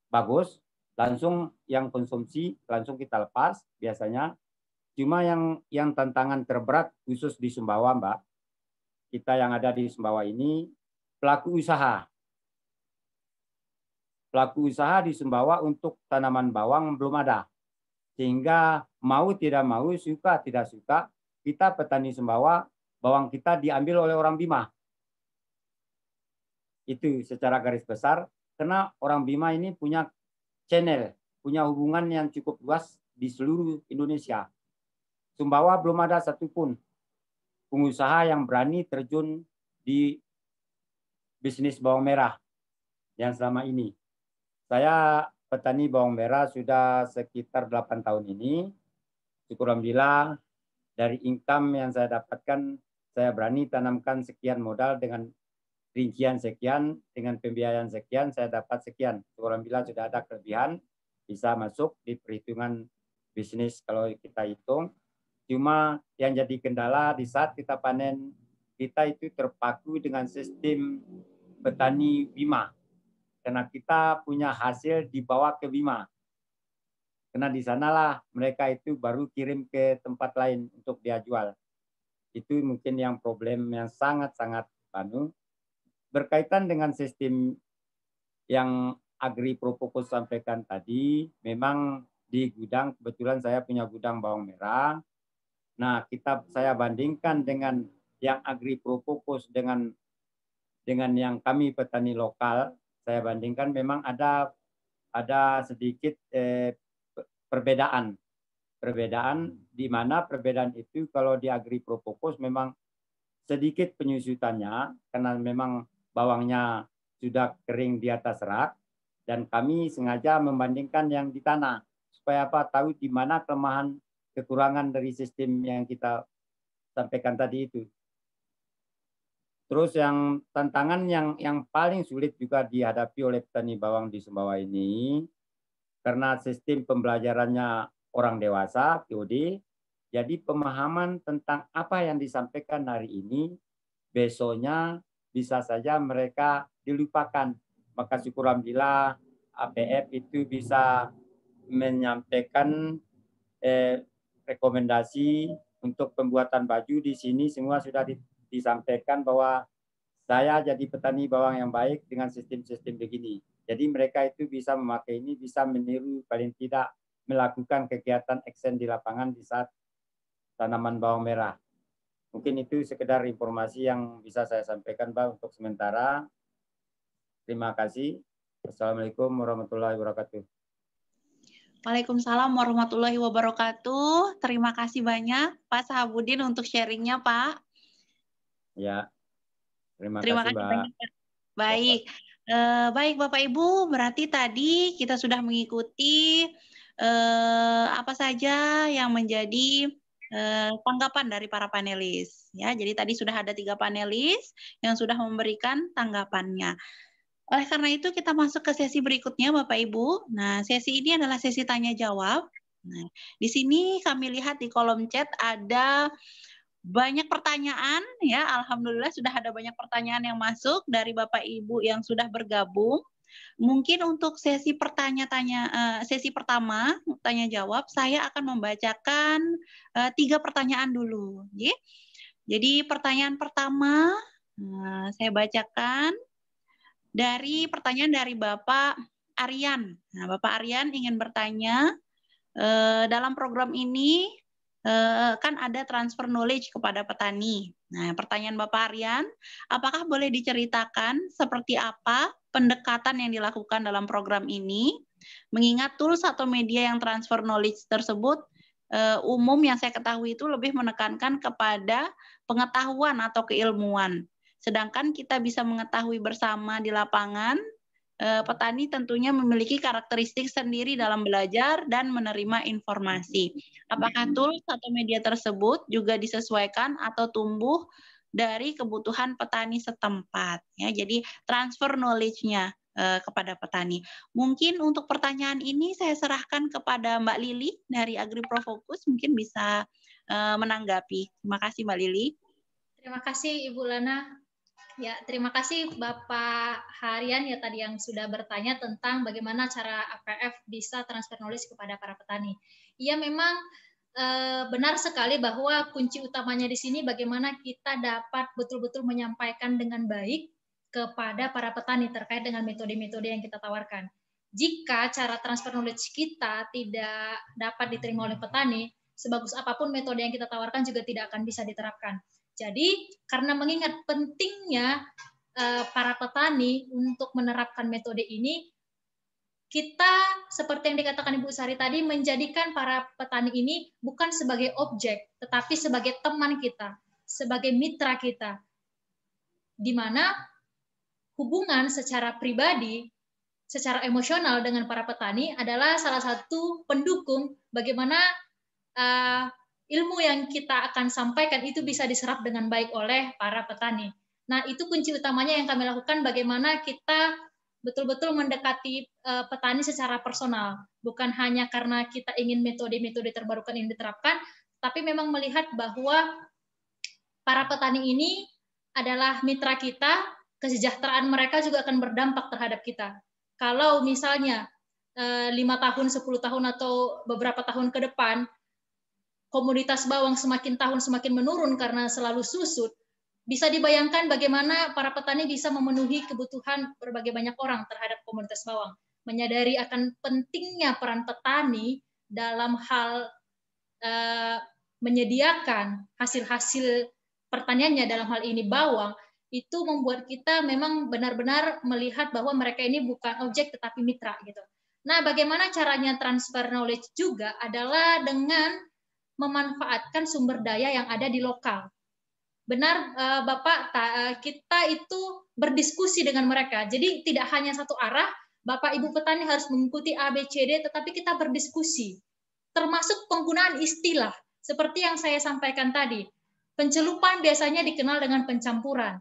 bagus, langsung yang konsumsi langsung kita lepas biasanya. Cuma yang tantangan terberat khusus di Sumbawa, Mbak, kita yang ada di Sumbawa ini, pelaku usaha. Pelaku usaha di Sumbawa untuk tanaman bawang belum ada. Sehingga mau tidak mau, suka tidak suka, kita petani Sumbawa, bawang kita diambil oleh orang Bima. Itu secara garis besar, karena orang Bima ini punya channel, punya hubungan yang cukup luas di seluruh Indonesia. Sumbawa belum ada satupun pengusaha yang berani terjun di bisnis bawang merah yang selama ini. Saya petani bawang merah sudah sekitar 8 tahun ini. Syukur alhamdulillah, dari income yang saya dapatkan, saya berani tanamkan sekian modal dengan rincian sekian, dengan pembiayaan sekian, saya dapat sekian. Syukur alhamdulillah sudah ada kelebihan, bisa masuk di perhitungan bisnis kalau kita hitung. Cuma yang jadi kendala di saat kita panen, kita itu terpaku dengan sistem petani Bima. Karena kita punya hasil dibawa ke Bima. Karena di sanalah mereka itu baru kirim ke tempat lain untuk dia jual. Itu mungkin yang problem yang sangat-sangat berkaitan dengan sistem yang Agri Propopus sampaikan tadi. Memang di gudang, kebetulan saya punya gudang bawang merah. Nah, saya bandingkan dengan yang Agri Propopus dengan yang kami petani lokal, saya bandingkan memang ada sedikit perbedaan di mana perbedaan itu kalau di Agri Propopus memang sedikit penyusutannya karena memang bawangnya sudah kering di atas rak, dan kami sengaja membandingkan yang di tanah supaya tahu di mana kelemahan kekurangan dari sistem yang kita sampaikan tadi itu. Terus yang tantangan yang paling sulit juga dihadapi oleh petani bawang di Sumbawa ini, karena sistem pembelajarannya orang dewasa, POD, jadi pemahaman tentang apa yang disampaikan hari ini, besoknya bisa saja mereka dilupakan. Maka syukur alhamdulillah APF itu bisa menyampaikan rekomendasi untuk pembuatan baju. Di sini semua sudah disampaikan bahwa saya jadi petani bawang yang baik dengan sistem-sistem begini. Jadi mereka itu bisa memakai ini, bisa meniru, paling tidak melakukan kegiatan action di lapangan di saat tanaman bawang merah. Mungkin itu sekedar informasi yang bisa saya sampaikan, Pak, untuk sementara. Terima kasih. Wassalamualaikum warahmatullahi wabarakatuh. Waalaikumsalam warahmatullahi wabarakatuh. Terima kasih banyak Pak Sahabudin untuk sharingnya, Pak. Ya, terima Terima kasih kasih Mbak. banyak, Pak. Baik. Baik Bapak Ibu, berarti tadi kita sudah mengikuti apa saja yang menjadi tanggapan dari para panelis. Ya, jadi tadi sudah ada 3 panelis yang sudah memberikan tanggapannya. Oleh karena itu kita masuk ke sesi berikutnya Bapak Ibu. Nah, sesi ini adalah sesi tanya jawab. Nah, di sini kami lihat di kolom chat ada banyak pertanyaan ya. Alhamdulillah sudah ada banyak pertanyaan yang masuk dari Bapak Ibu yang sudah bergabung. Mungkin untuk sesi sesi pertama tanya jawab saya akan membacakan 3 pertanyaan dulu. Ya. Jadi pertanyaan pertama saya bacakan. Pertanyaan dari Bapak Aryan. Nah, Bapak Aryan ingin bertanya, dalam program ini kan ada transfer knowledge kepada petani. Nah, pertanyaan Bapak Aryan, apakah boleh diceritakan seperti apa pendekatan yang dilakukan dalam program ini? Mengingat tools atau media yang transfer knowledge tersebut umum yang saya ketahui itu lebih menekankan kepada pengetahuan atau keilmuan. Sedangkan kita bisa mengetahui bersama di lapangan, petani tentunya memiliki karakteristik sendiri dalam belajar dan menerima informasi. Apakah tools atau media tersebut juga disesuaikan atau tumbuh dari kebutuhan petani setempat? Ya, jadi transfer knowledge-nya kepada petani. Mungkin untuk pertanyaan ini saya serahkan kepada Mbak Lili dari AgriProFocus, mungkin bisa menanggapi. Terima kasih Mbak Lili. Terima kasih Ibu Lana. Ya, terima kasih Bapak Harian ya tadi yang sudah bertanya tentang bagaimana cara APF bisa transfer knowledge kepada para petani. Iya memang benar sekali bahwa kunci utamanya di sini bagaimana kita dapat betul-betul menyampaikan dengan baik kepada para petani terkait dengan metode-metode yang kita tawarkan. Jika cara transfer knowledge kita tidak dapat diterima oleh petani, sebagus apapun metode yang kita tawarkan juga tidak akan bisa diterapkan. Jadi, karena mengingat pentingnya para petani untuk menerapkan metode ini, kita seperti yang dikatakan Ibu Sari tadi, menjadikan para petani ini bukan sebagai objek, tetapi sebagai teman kita, sebagai mitra kita, di mana hubungan secara pribadi, secara emosional dengan para petani adalah salah satu pendukung bagaimana ilmu yang kita akan sampaikan itu bisa diserap dengan baik oleh para petani. Nah, itu kunci utamanya yang kami lakukan, bagaimana kita betul-betul mendekati petani secara personal. Bukan hanya karena kita ingin metode-metode terbarukan ini diterapkan, tapi memang melihat bahwa para petani ini adalah mitra kita, kesejahteraan mereka juga akan berdampak terhadap kita. Kalau misalnya 5 tahun, 10 tahun, atau beberapa tahun ke depan, komoditas bawang semakin tahun semakin menurun karena selalu susut, bisa dibayangkan bagaimana para petani bisa memenuhi kebutuhan berbagai banyak orang terhadap komoditas bawang. Menyadari akan pentingnya peran petani dalam hal menyediakan hasil-hasil pertaniannya, dalam hal ini bawang, itu membuat kita memang benar-benar melihat bahwa mereka ini bukan objek tetapi mitra gitu. Nah, bagaimana caranya transfer knowledge juga adalah dengan memanfaatkan sumber daya yang ada di lokal. Benar, Bapak, kita itu berdiskusi dengan mereka. Jadi tidak hanya satu arah, Bapak Ibu petani harus mengikuti A, B, C, D, tetapi kita berdiskusi. Termasuk penggunaan istilah, seperti yang saya sampaikan tadi. Pencelupan biasanya dikenal dengan pencampuran.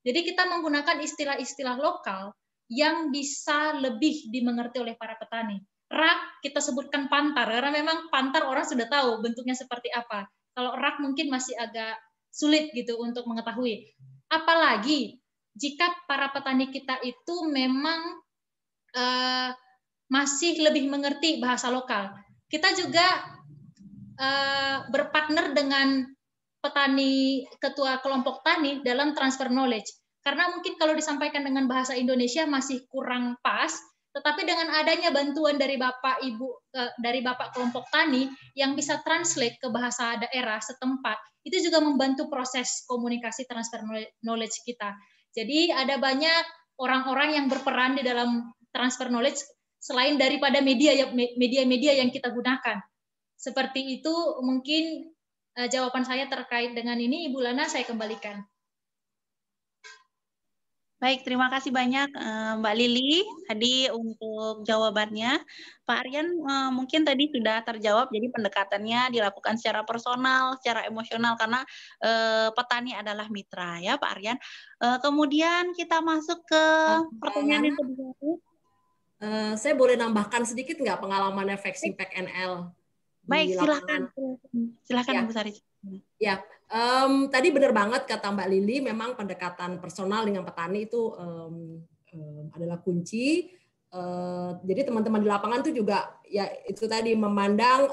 Jadi kita menggunakan istilah-istilah lokal yang bisa lebih dimengerti oleh para petani. Rak kita sebutkan pantar, karena memang pantar orang sudah tahu bentuknya seperti apa. Kalau rak mungkin masih agak sulit gitu untuk mengetahui. Apalagi jika para petani kita itu memang masih lebih mengerti bahasa lokal. Kita juga berpartner dengan petani, ketua kelompok tani dalam transfer knowledge. Karena mungkin kalau disampaikan dengan bahasa Indonesia masih kurang pas, tetapi dengan adanya bantuan dari Bapak Ibu, dari Bapak kelompok tani yang bisa translate ke bahasa daerah setempat, itu juga membantu proses komunikasi transfer knowledge kita. Jadi ada banyak orang-orang yang berperan di dalam transfer knowledge selain daripada media-media yang kita gunakan. Seperti itu mungkin jawaban saya terkait dengan ini. Ibu Lana, saya kembalikan. Baik, terima kasih banyak Mbak Lili tadi untuk jawabannya. Pak Aryan mungkin tadi sudah terjawab, jadi pendekatannya dilakukan secara personal, secara emosional karena petani adalah mitra ya Pak Aryan. Kemudian kita masuk ke pertanyaan yang kedua. Saya boleh nambahkan sedikit nggak pengalaman efek Impact NL? Baik, silakan ya. Bu Sari. Ya, tadi benar banget kata Mbak Lili, memang pendekatan personal dengan petani itu adalah kunci. Jadi teman-teman di lapangan itu juga ya itu tadi memandang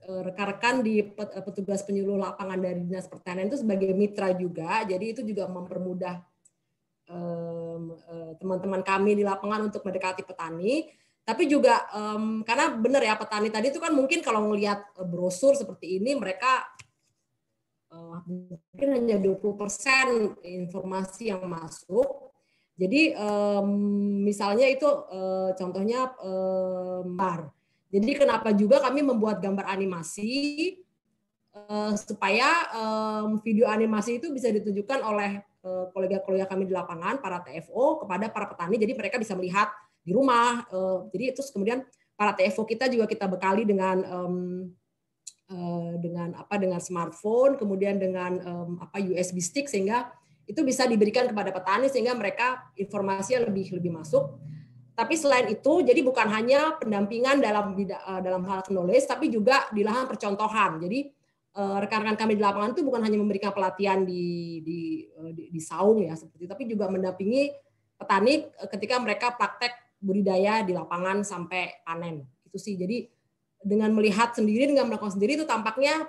rekan-rekan di petugas penyuluh lapangan dari Dinas Pertanian itu sebagai mitra juga. Jadi itu juga mempermudah teman-teman kami di lapangan untuk mendekati petani. Tapi juga karena benar ya petani tadi itu kan mungkin kalau melihat brosur seperti ini mereka mungkin hanya 20% informasi yang masuk. Jadi misalnya itu contohnya jadi kenapa juga kami membuat gambar animasi supaya video animasi itu bisa ditunjukkan oleh kolega-kolega kami di lapangan, para TFO kepada para petani. Jadi mereka bisa melihat di rumah. Jadi itu kemudian para TFO kita juga kita bekali dengan smartphone, kemudian dengan USB stick sehingga itu bisa diberikan kepada petani sehingga mereka informasinya lebih masuk. Tapi selain itu, jadi bukan hanya pendampingan dalam hal knowledge, tapi juga di lahan percontohan. Jadi rekan-rekan kami di lapangan itu bukan hanya memberikan pelatihan di saung ya seperti itu, tapi juga mendampingi petani ketika mereka praktek budidaya di lapangan sampai panen. Itu sih. Jadi dengan melihat sendiri, dengan melakukan sendiri itu tampaknya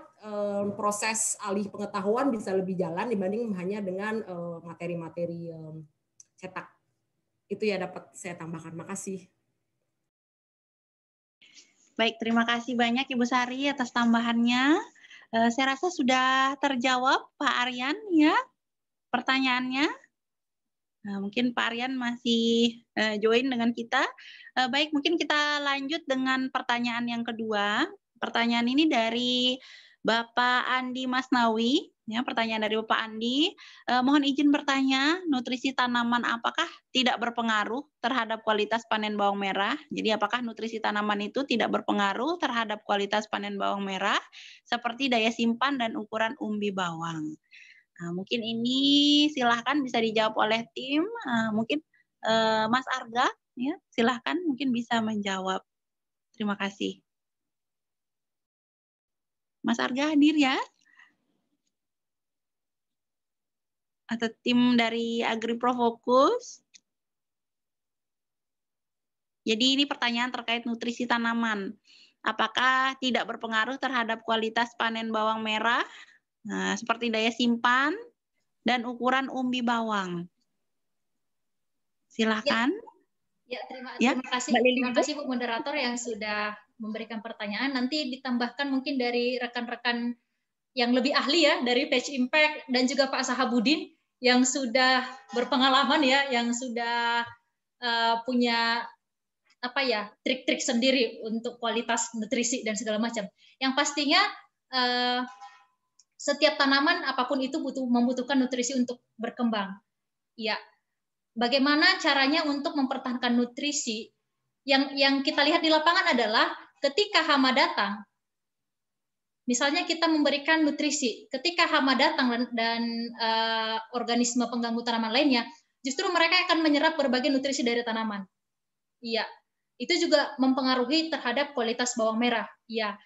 proses alih pengetahuan bisa lebih jalan dibanding hanya dengan materi-materi cetak. Itu ya dapat saya tambahkan. Makasih. Baik, terima kasih banyak Ibu Sari atas tambahannya. Saya rasa sudah terjawab Pak Aryan ya pertanyaannya. Mungkin Pak Aryan masih join dengan kita. Baik, mungkin kita lanjut dengan pertanyaan yang kedua. Pertanyaan ini dari Bapak Andi Masnawi. Ya, pertanyaan dari Bapak Andi. Mohon izin bertanya, nutrisi tanaman apakah tidak berpengaruh terhadap kualitas panen bawang merah? Jadi apakah nutrisi tanaman itu tidak berpengaruh terhadap kualitas panen bawang merah seperti daya simpan dan ukuran umbi bawang? Nah, mungkin ini silahkan bisa dijawab oleh tim. Mungkin Mas Arga, ya, silahkan mungkin bisa menjawab. Terima kasih. Mas Arga hadir ya? Atau tim dari AgriProFocus? Jadi ini pertanyaan terkait nutrisi tanaman. Apakah tidak berpengaruh terhadap kualitas panen bawang merah? Nah, seperti daya simpan dan ukuran umbi bawang. Silakan. Ya, terima kasih Bu moderator yang sudah memberikan pertanyaan. Nanti ditambahkan mungkin dari rekan-rekan yang lebih ahli ya dari Page Impact dan juga Pak Sahabudin yang sudah berpengalaman ya, yang sudah punya trik-trik sendiri untuk kualitas nutrisi dan segala macam. Yang pastinya setiap tanaman apapun itu membutuhkan nutrisi untuk berkembang. Ya, bagaimana caranya untuk mempertahankan nutrisi? Yang kita lihat di lapangan adalah ketika hama datang, misalnya kita memberikan nutrisi, ketika hama datang dan organisme pengganggu tanaman lainnya, justru mereka akan menyerap berbagai nutrisi dari tanaman. Iya, itu juga mempengaruhi terhadap kualitas bawang merah. Iya.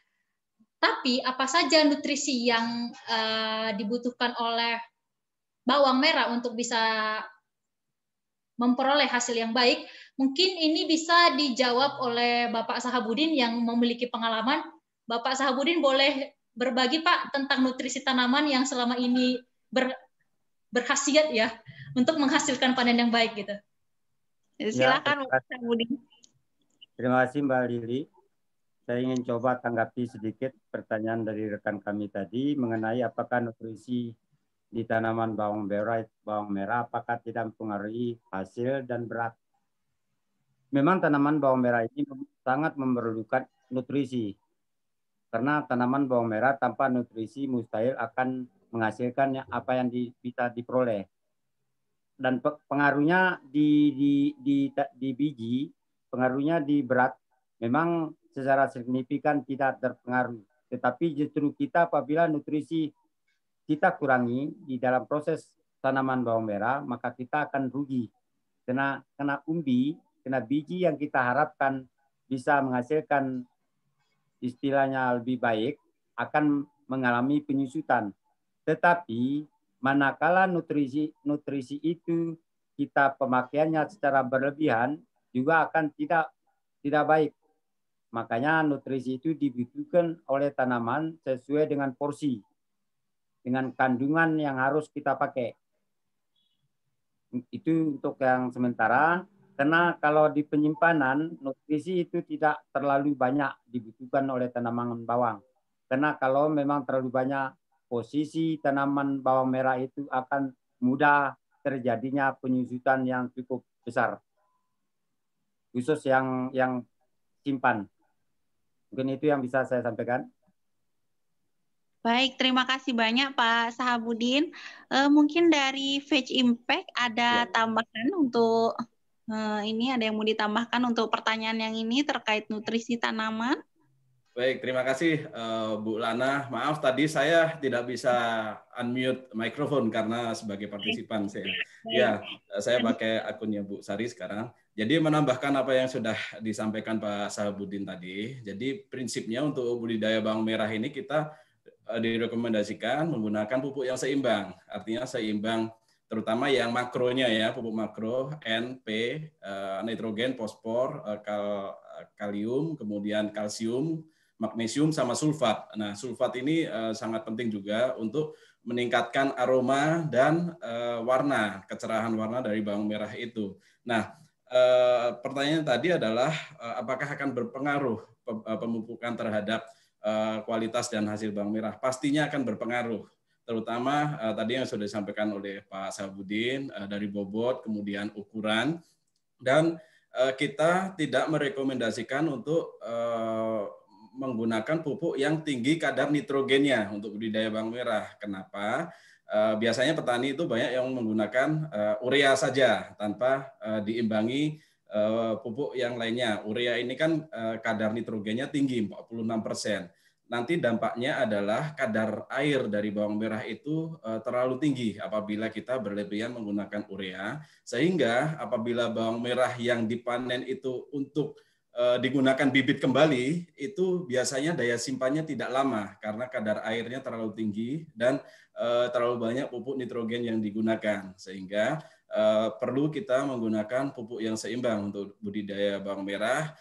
Tapi apa saja nutrisi yang dibutuhkan oleh bawang merah untuk bisa memperoleh hasil yang baik, mungkin ini bisa dijawab oleh Bapak Sahabudin yang memiliki pengalaman. Bapak Sahabudin boleh berbagi Pak tentang nutrisi tanaman yang selama ini berkhasiat ya untuk menghasilkan panen yang baik gitu. Silakan Bapak Sahabudin. Terima kasih Mbak Lili. Saya ingin coba tanggapi sedikit pertanyaan dari rekan kami tadi mengenai apakah nutrisi di tanaman bawang merah apakah tidak mempengaruhi hasil dan berat. Memang tanaman bawang merah ini sangat memerlukan nutrisi. Karena tanaman bawang merah tanpa nutrisi mustahil akan menghasilkan apa yang bisa diperoleh. Dan pengaruhnya di biji, pengaruhnya di berat, memang secara signifikan tidak terpengaruh. Tetapi justru kita apabila nutrisi kita kurangi di dalam proses tanaman bawang merah, maka kita akan rugi. Kena umbi, kena biji yang kita harapkan bisa menghasilkan istilahnya lebih baik, akan mengalami penyusutan. Tetapi manakala nutrisi itu kita pemakaiannya secara berlebihan juga akan tidak baik. Makanya nutrisi itu dibutuhkan oleh tanaman sesuai dengan porsi, dengan kandungan yang harus kita pakai. Itu untuk yang sementara, karena kalau di penyimpanan, nutrisi itu tidak terlalu banyak dibutuhkan oleh tanaman bawang. Karena kalau memang terlalu banyak, posisi tanaman bawang merah itu akan mudah terjadinya penyusutan yang cukup besar. Khusus yang simpan. Mungkin itu yang bisa saya sampaikan. Baik, terima kasih banyak Pak Sahabudin. Mungkin dari Veg Impact ada tambahan untuk ini, ada yang mau ditambahkan untuk pertanyaan yang ini terkait nutrisi tanaman? Baik, terima kasih Bu Lana. Maaf tadi saya tidak bisa unmute mikrofon karena sebagai partisipan saya pakai akunnya Bu Sari sekarang. Jadi menambahkan apa yang sudah disampaikan Pak Sahabudin tadi. Jadi prinsipnya untuk budidaya bawang merah ini kita direkomendasikan menggunakan pupuk yang seimbang. Artinya seimbang terutama yang makronya ya, pupuk makro, N, P, nitrogen, fosfor, kalium, kemudian kalsium, magnesium sama sulfat. Nah, sulfat ini sangat penting juga untuk meningkatkan aroma dan warna, kecerahan warna dari bawang merah itu. Nah, pertanyaan tadi adalah apakah akan berpengaruh pemupukan terhadap kualitas dan hasil bawang merah? Pastinya akan berpengaruh, terutama tadi yang sudah disampaikan oleh Pak Sahabudin dari bobot, kemudian ukuran, dan kita tidak merekomendasikan untuk menggunakan pupuk yang tinggi kadar nitrogennya untuk budidaya bawang merah. Kenapa? Biasanya petani itu banyak yang menggunakan urea saja tanpa diimbangi pupuk yang lainnya. Urea ini kan kadar nitrogennya tinggi, 46%. Nanti dampaknya adalah kadar air dari bawang merah itu terlalu tinggi apabila kita berlebihan menggunakan urea, sehingga apabila bawang merah yang dipanen itu untuk digunakan bibit kembali, itu biasanya daya simpannya tidak lama karena kadar airnya terlalu tinggi dan terlalu banyak pupuk nitrogen yang digunakan, sehingga perlu kita menggunakan pupuk yang seimbang untuk budidaya bawang merah,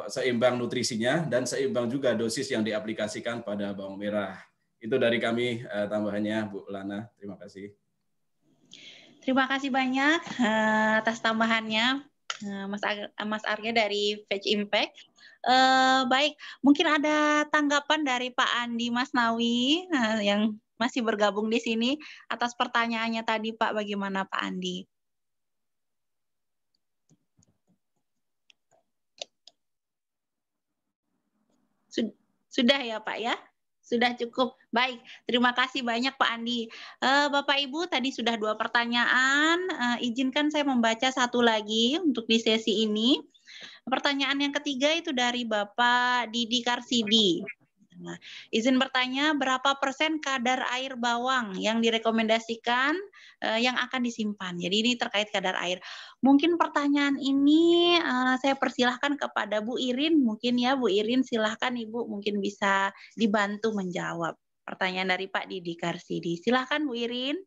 seimbang nutrisinya dan seimbang juga dosis yang diaplikasikan pada bawang merah. Itu dari kami tambahannya, Bu Lana. Terima kasih. Terima kasih banyak atas tambahannya, Mas Arya dari Veg Impact. Baik, mungkin ada tanggapan dari Pak Andi Masnawi yang masih bergabung di sini atas pertanyaannya tadi, Pak. Bagaimana Pak Andi? Sudah ya Pak ya? Sudah cukup. Baik, terima kasih banyak Pak Andi. Bapak Ibu, tadi sudah 2 pertanyaan. Izinkan saya membaca satu lagi untuk di sesi ini. Pertanyaan yang ketiga itu dari Bapak Didi Karsidi. Nah, izin bertanya, berapa persen kadar air bawang yang direkomendasikan yang akan disimpan? Jadi ini terkait kadar air. Mungkin pertanyaan ini saya persilahkan kepada Bu Irin. Mungkin ya Bu Irin, silahkan Ibu mungkin bisa dibantu menjawab pertanyaan dari Pak Didi Karsidi. Silahkan Bu Irin.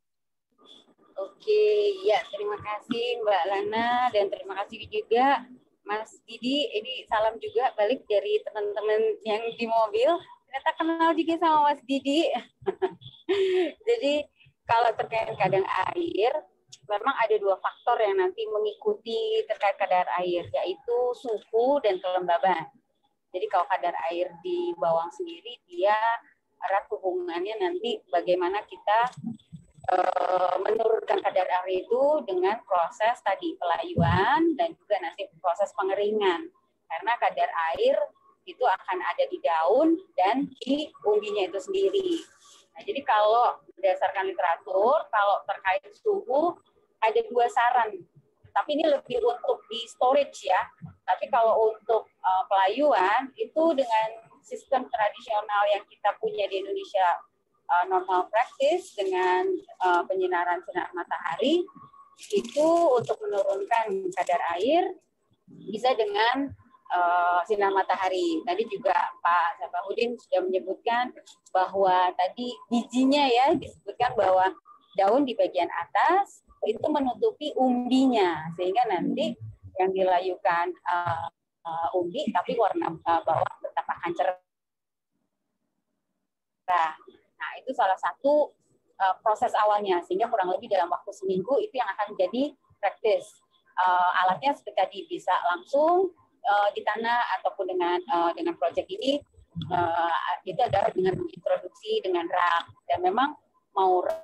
Oke, ya terima kasih Mbak Lana dan terima kasih juga Mas Didi. Ini salam juga balik dari teman-teman yang di mobil. Ternyata kenal juga sama Mas Didi. Jadi kalau terkait kadar air, memang ada 2 faktor yang nanti mengikuti terkait kadar air, yaitu suhu dan kelembaban. Jadi kalau kadar air di bawang sendiri, dia erat hubungannya nanti bagaimana kita menurunkan kadar air itu dengan proses tadi pelayuan dan juga nanti proses pengeringan. Karena kadar air itu akan ada di daun dan di umbinya itu sendiri. Nah, jadi kalau berdasarkan literatur, kalau terkait suhu ada 2 saran. Tapi ini lebih untuk di storage ya. Tapi kalau untuk pelayuan itu dengan sistem tradisional yang kita punya di Indonesia, normal practice dengan penyinaran sinar matahari itu untuk menurunkan kadar air bisa dengan sinar matahari. Tadi juga Pak Sabahudin sudah menyebutkan bahwa tadi bijinya ya disebutkan bahwa daun di bagian atas itu menutupi umbinya sehingga nanti yang dilayukan umbi tapi warna bawah tetap akan cerah. Nah, itu salah satu proses awalnya, sehingga kurang lebih dalam waktu seminggu itu yang akan menjadi praktis. Alatnya seperti tadi bisa langsung di tanah ataupun dengan proyek ini itu adalah dengan introduksi dengan rak, dan memang mau rak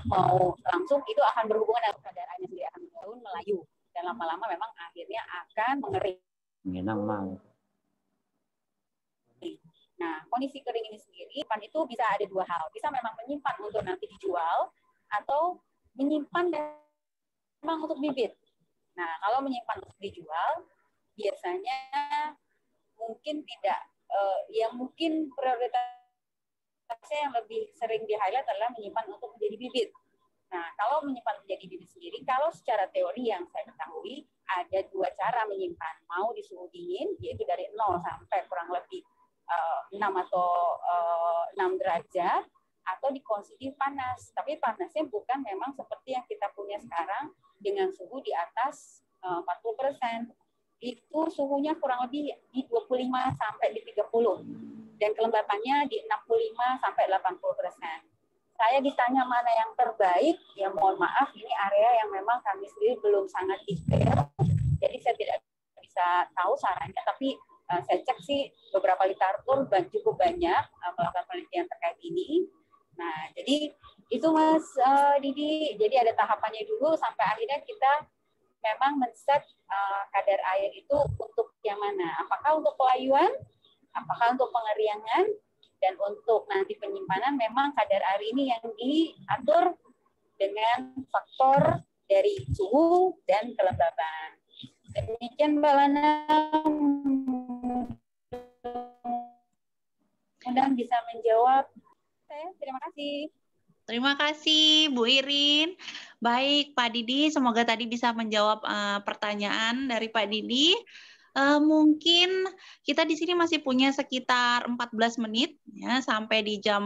mau langsung itu akan berhubungan dengan kadar airnya sendiri, akan daun melayu. Dan lama-lama memang akhirnya akan mengering. Nah, kondisi kering ini sendiri, itu bisa ada 2 hal. Bisa memang menyimpan untuk nanti dijual, atau menyimpan memang untuk bibit. Nah, kalau menyimpan untuk dijual, biasanya mungkin tidak, ya mungkin prioritasnya yang lebih sering di-highlight adalah menyimpan untuk menjadi bibit. Nah, kalau menyimpan menjadi bibit sendiri, kalau secara teori yang saya ketahui, ada 2 cara menyimpan. Mau di suhu dingin, yaitu dari 0 sampai kurang lebih 6 atau 6 derajat, atau di kondisi panas. Tapi panasnya bukan memang seperti yang kita punya sekarang, dengan suhu di atas 40%. Itu suhunya kurang lebih di 25 sampai di 30. Dan kelembapannya di 65 sampai 80%. Saya ditanya mana yang terbaik, ya mohon maaf, ini area yang memang kami sendiri belum sangat detail, jadi saya tidak bisa tahu sarannya, tapi saya cek sih beberapa literatur cukup banyak melakukan penelitian terkait ini. Nah, jadi itu Mas Didi, jadi ada tahapannya dulu sampai akhirnya kita memang men-set kadar air itu untuk yang mana, apakah untuk pelayuan, apakah untuk pengeringan, dan untuk nanti penyimpanan memang kadar air ini yang diatur dengan faktor dari suhu dan kelembaban. Demikian Mbak Lana, mudah-mudahan bisa menjawab. Terima kasih. Terima kasih Bu Irin. Baik Pak Didi, semoga tadi bisa menjawab pertanyaan dari Pak Didi. Mungkin kita di sini masih punya sekitar 14 menit ya sampai di jam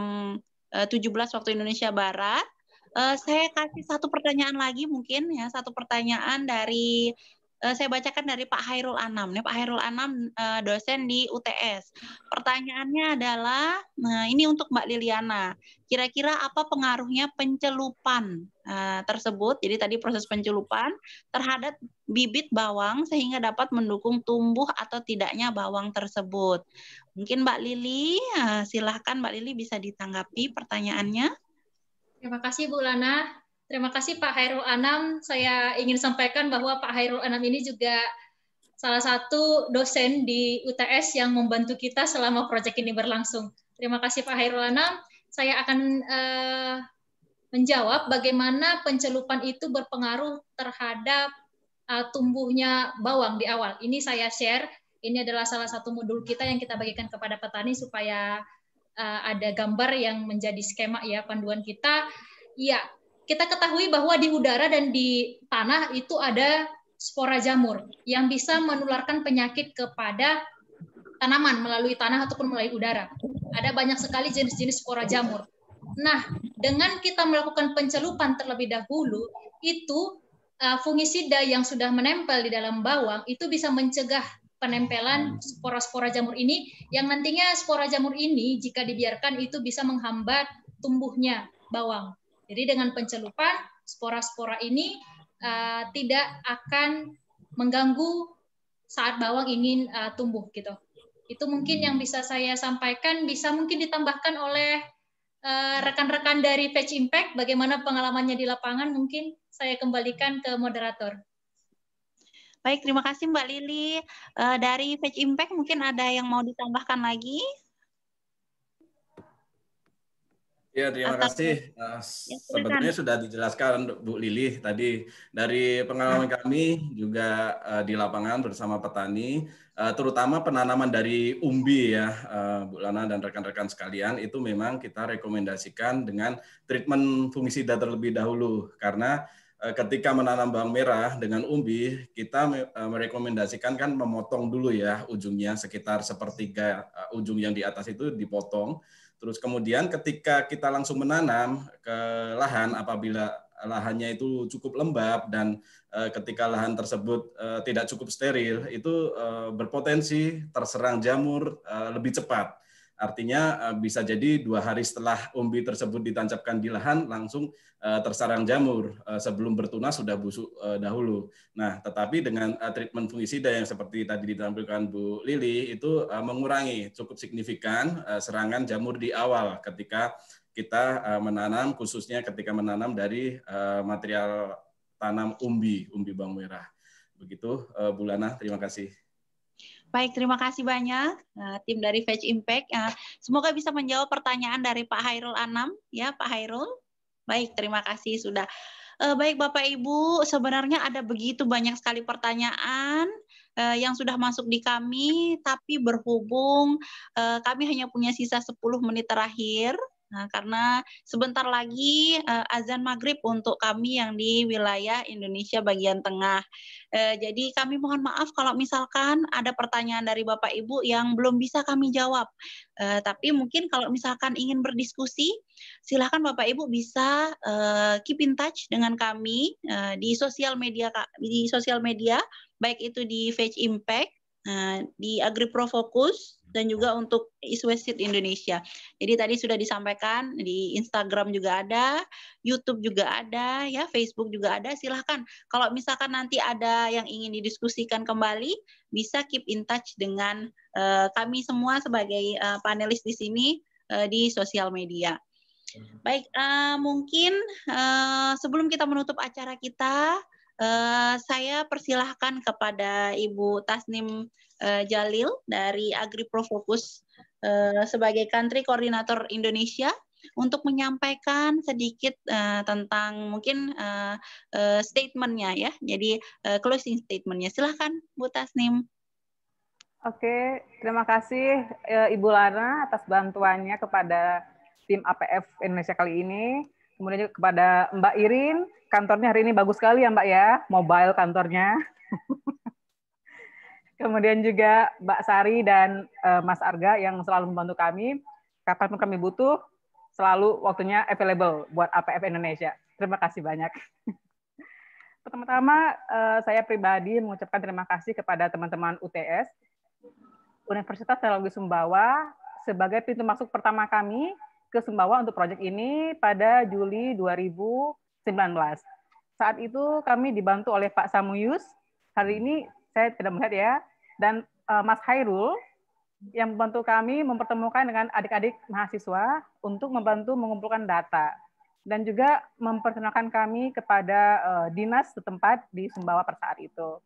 17 waktu Indonesia Barat. Saya kasih satu pertanyaan lagi mungkin ya, satu pertanyaan dari saya bacakan dari Pak Hairul Anam. Nih, Pak Hairul Anam dosen di UTS. Pertanyaannya adalah, nah ini untuk Mbak Liliana. Kira-kira apa pengaruhnya pencelupan tersebut? Jadi tadi proses pencelupan terhadap bibit bawang sehingga dapat mendukung tumbuh atau tidaknya bawang tersebut. Mungkin Mbak Lili, silahkan Mbak Lili bisa ditanggapi pertanyaannya. Terima kasih Bu Lana. Terima kasih Pak Hairul Anam. Saya ingin sampaikan bahwa Pak Hairul Anam ini juga salah satu dosen di UTS yang membantu kita selama proyek ini berlangsung. Terima kasih Pak Hairul Anam. Saya akan menjawab bagaimana pencelupan itu berpengaruh terhadap tumbuhnya bawang di awal. Ini saya share. Ini adalah salah satu modul kita yang kita bagikan kepada petani supaya ada gambar yang menjadi skema ya panduan kita. Ya, kita ketahui bahwa di udara dan di tanah itu ada spora jamur yang bisa menularkan penyakit kepada tanaman melalui tanah ataupun melalui udara. Ada banyak sekali jenis-jenis spora jamur. Nah, dengan kita melakukan pencelupan terlebih dahulu, itu fungisida yang sudah menempel di dalam bawang itu bisa mencegah penempelan spora-spora jamur ini, yang nantinya spora jamur ini jika dibiarkan itu bisa menghambat tumbuhnya bawang. Jadi dengan pencelupan, spora-spora ini tidak akan mengganggu saat bawang ingin tumbuh gitu. Itu mungkin yang bisa saya sampaikan, bisa mungkin ditambahkan oleh rekan-rekan dari Veg Impact, bagaimana pengalamannya di lapangan, mungkin saya kembalikan ke moderator. Baik, terima kasih Mbak Lili. Dari Veg Impact mungkin ada yang mau ditambahkan lagi? Ya, terima kasih. Sebetulnya sudah dijelaskan Bu Lili tadi dari pengalaman kami juga di lapangan bersama petani, terutama penanaman dari umbi ya, Bu Lana dan rekan-rekan sekalian, itu memang kita rekomendasikan dengan treatment fungisida terlebih dahulu karena ketika menanam bawang merah dengan umbi, kita merekomendasikan kan memotong dulu ya ujungnya sekitar sepertiga ujung yang di atas itu dipotong. Terus kemudian ketika kita langsung menanam ke lahan apabila lahannya itu cukup lembab dan ketika lahan tersebut tidak cukup steril itu berpotensi terserang jamur lebih cepat. Artinya bisa jadi 2 hari setelah umbi tersebut ditancapkan di lahan langsung tersarang jamur sebelum bertunas sudah busuk dahulu. Nah, tetapi dengan treatment fungisida yang seperti tadi ditampilkan Bu Lili itu mengurangi cukup signifikan serangan jamur di awal ketika kita menanam, khususnya ketika menanam dari material tanam umbi bawang merah. Begitu Bu Lana, terima kasih. Baik, terima kasih banyak tim dari Veg Impact. Semoga bisa menjawab pertanyaan dari Pak Hairul Anam, ya Pak Hairul. Baik, terima kasih sudah. Baik Bapak Ibu, sebenarnya ada begitu banyak sekali pertanyaan yang sudah masuk di kami, tapi berhubung kami hanya punya sisa 10 menit terakhir. Nah, karena sebentar lagi azan maghrib untuk kami yang di wilayah Indonesia bagian tengah. Jadi kami mohon maaf kalau misalkan ada pertanyaan dari Bapak Ibu yang belum bisa kami jawab. Tapi mungkin kalau misalkan ingin berdiskusi, silakan Bapak Ibu bisa keep in touch dengan kami di sosial media, baik itu di Veg Impact, di AgriPro Focus, dan juga untuk East West Seed Indonesia. Jadi tadi sudah disampaikan di Instagram juga ada, YouTube juga ada, ya Facebook juga ada. Silahkan kalau misalkan nanti ada yang ingin didiskusikan kembali, bisa keep in touch dengan kami semua sebagai panelis di sini di sosial media. Baik, mungkin sebelum kita menutup acara kita, saya persilahkan kepada Ibu Tasnim Jalil dari AgriPro Focus sebagai Country Coordinator Indonesia untuk menyampaikan sedikit tentang mungkin statement-nya ya. Jadi closing statement-nya. Silahkan Bu Tasnim. Oke, terima kasih Ibu Lana atas bantuannya kepada tim APF Indonesia kali ini. Kemudian juga kepada Mbak Irin, kantornya hari ini bagus sekali ya Mbak ya, mobile kantornya. Kemudian juga Mbak Sari dan Mas Arga yang selalu membantu kami. Kapanpun kami butuh, selalu waktunya available buat APF Indonesia. Terima kasih banyak. Pertama-tama, saya pribadi mengucapkan terima kasih kepada teman-teman UTS, Universitas Teknologi Sumbawa, sebagai pintu masuk pertama kami ke Sumbawa untuk proyek ini pada Juli 2019. Saat itu kami dibantu oleh Pak Samuyus. Hari ini saya tidak melihat ya, dan Mas Hairul yang membantu kami mempertemukan dengan adik-adik mahasiswa untuk membantu mengumpulkan data dan juga memperkenalkan kami kepada dinas setempat di Sumbawa pada saat itu.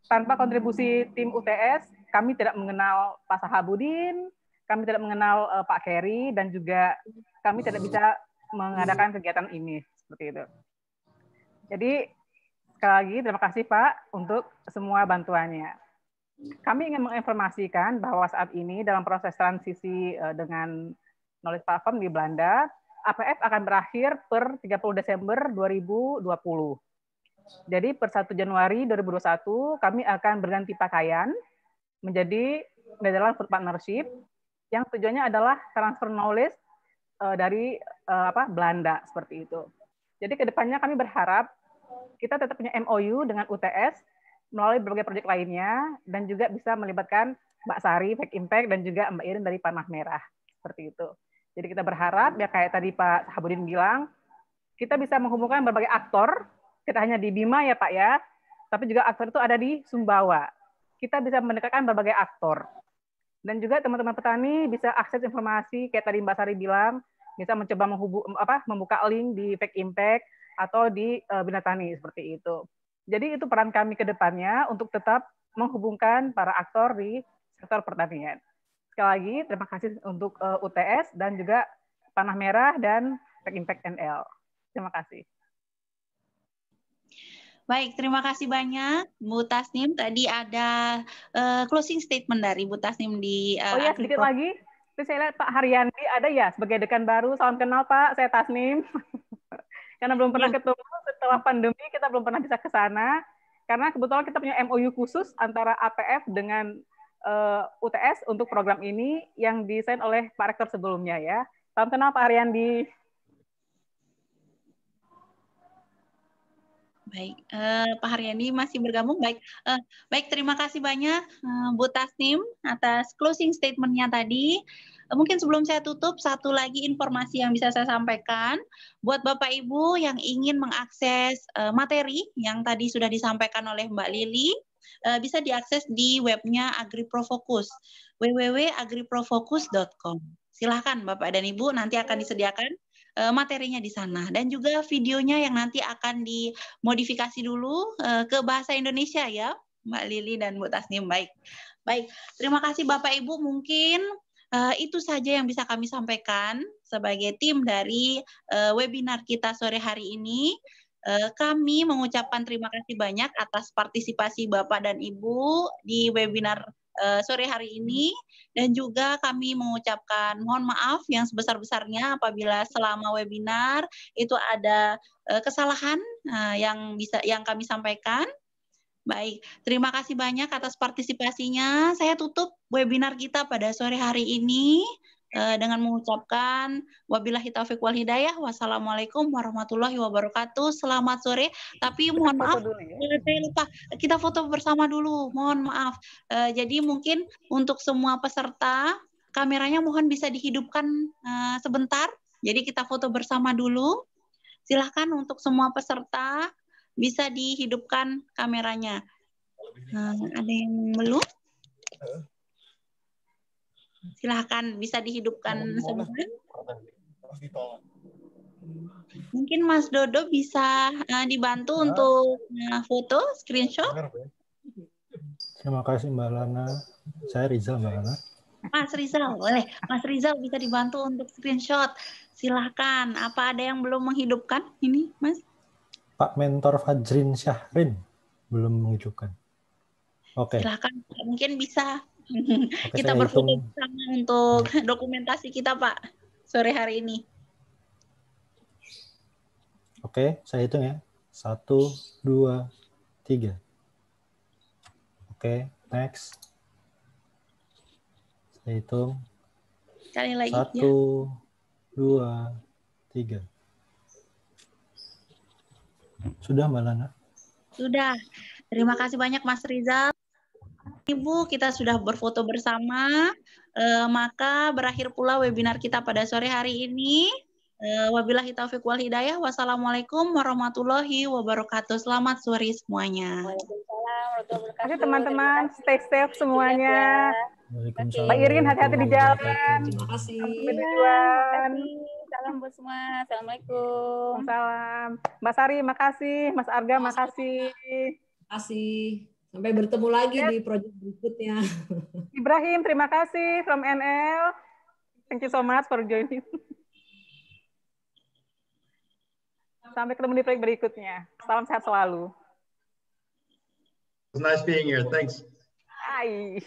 Tanpa kontribusi tim UTS, kami tidak mengenal Pak Sahabudin, kami tidak mengenal Pak Kerry, dan juga kami tidak bisa mengadakan kegiatan ini seperti itu. Jadi sekali lagi terima kasih Pak untuk semua bantuannya. Kami ingin menginformasikan bahwa saat ini dalam proses transisi dengan knowledge platform di Belanda, APF akan berakhir per 30 Desember 2020. Jadi per 1 Januari 2021 kami akan berganti pakaian menjadi Netherlands Food Partnership yang tujuannya adalah transfer knowledge dari Belanda seperti itu. Jadi kedepannya kami berharap kita tetap punya MOU dengan UTS melalui berbagai proyek lainnya dan juga bisa melibatkan Mbak Sari, Veg Impact, dan juga Mbak Irin dari Panah Merah seperti itu. Jadi kita berharap ya kayak tadi Pak Sahabudin bilang, kita bisa menghubungkan berbagai aktor, kita hanya di Bima ya Pak ya, tapi juga aktor itu ada di Sumbawa. kita bisa mendekatkan berbagai aktor. Dan juga teman-teman petani bisa akses informasi, kayak tadi Mbak Sari bilang, bisa mencoba membuka link di Fake Impact atau di Bina Tani, seperti itu. Jadi itu peran kami ke depannya untuk tetap menghubungkan para aktor di sektor pertanian. Sekali lagi, terima kasih untuk UTS dan juga Panah Merah dan Fake Impact NL. Terima kasih. Baik, terima kasih banyak Bu Tasnim. Tadi ada closing statement dari Bu Tasnim di Oh ya, sedikit lagi. Terus saya lihat Pak Haryandi ada ya sebagai dekan baru. Salam kenal Pak, saya Tasnim. Karena belum pernah ketemu setelah pandemi, kita belum pernah bisa ke sana. Karena kebetulan kita punya MOU khusus antara APF dengan UTS untuk program ini yang desain oleh Pak Rektor sebelumnya ya. Salam kenal Pak Haryandi. Baik, Pak Haryandi masih bergabung. Baik, baik, terima kasih banyak Bu Tasnim atas closing statement-nya tadi. Mungkin sebelum saya tutup, satu lagi informasi yang bisa saya sampaikan buat Bapak Ibu yang ingin mengakses materi yang tadi sudah disampaikan oleh Mbak Lili, bisa diakses di webnya AgriProFocus, www.agriprofocus.com. Silahkan Bapak dan Ibu, nanti akan disediakan materinya di sana, dan juga videonya yang nanti akan dimodifikasi dulu ke bahasa Indonesia ya, Mbak Lili dan Bu Tasnim. Baik, baik. Terima kasih Bapak Ibu. Mungkin itu saja yang bisa kami sampaikan sebagai tim dari webinar kita sore hari ini. Kami mengucapkan terima kasih banyak atas partisipasi Bapak dan Ibu di webinar sore hari ini, dan juga kami mengucapkan mohon maaf yang sebesar-besarnya apabila selama webinar itu ada kesalahan yang kami sampaikan. Baik, terima kasih banyak atas partisipasinya. Saya tutup webinar kita pada sore hari ini dengan mengucapkan wabillahi taufiq wal hidayah. Wassalamualaikum warahmatullahi wabarakatuh. Selamat sore. Tapi mohon maaf, saya lupa, kita foto bersama dulu. Mohon maaf. Jadi mungkin untuk semua peserta, kameranya mohon bisa dihidupkan sebentar. Jadi kita foto bersama dulu. Silahkan untuk semua peserta bisa dihidupkan kameranya. Ada yang belum? Silahkan bisa dihidupkan sebentar. Mungkin Mas Dodo bisa dibantu untuk foto, screenshot. Terima kasih Mbak Lana. Saya Rizal, Mbak Lana. Mas Rizal, boleh. Mas Rizal bisa dibantu untuk screenshot. Silahkan. Apa ada yang belum menghidupkan ini, Mas? Pak Mentor Fajrin Syahrin belum menghidupkan. Oke. Silahkan. Mungkin bisa. Oke, Kita berfoto bersama untuk dokumentasi kita, Pak, sore hari ini. Oke, saya hitung ya. 1, 2, 3. Oke, next. Saya hitung. Sekali lagi. 1, 2, 3. Sudah, Mbak Lana? Sudah. Terima kasih banyak, Mas Rizal. Ibu, kita sudah berfoto bersama, maka berakhir pula webinar kita pada sore hari ini. Wabillahi taufiq wal hidayah. Wassalamualaikum warahmatullahi wabarakatuh. Selamat sore semuanya. Waalaikumsalam warahmatullahi wabarakatuh. Terima kasih teman-teman, stay safe semuanya. Waalaikumsalam. Mbak Irin, hati-hati di jalan. Terima kasih. Sampai tujuan. Salam buat semua. Assalamualaikum. Salam. Mbak Sari, makasih. Mas Arga, makasih. Terima kasih. Sampai bertemu lagi di proyek berikutnya. Ibrahim, terima kasih from NL. Thank you so much for joining. Sampai ketemu di proyek berikutnya. Salam sehat selalu. It's nice being here. Thanks. Hai.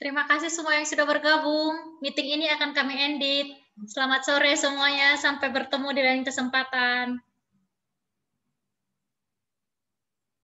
Terima kasih semua yang sudah bergabung. Meeting ini akan kami edit. Selamat sore semuanya. Sampai bertemu di lain kesempatan.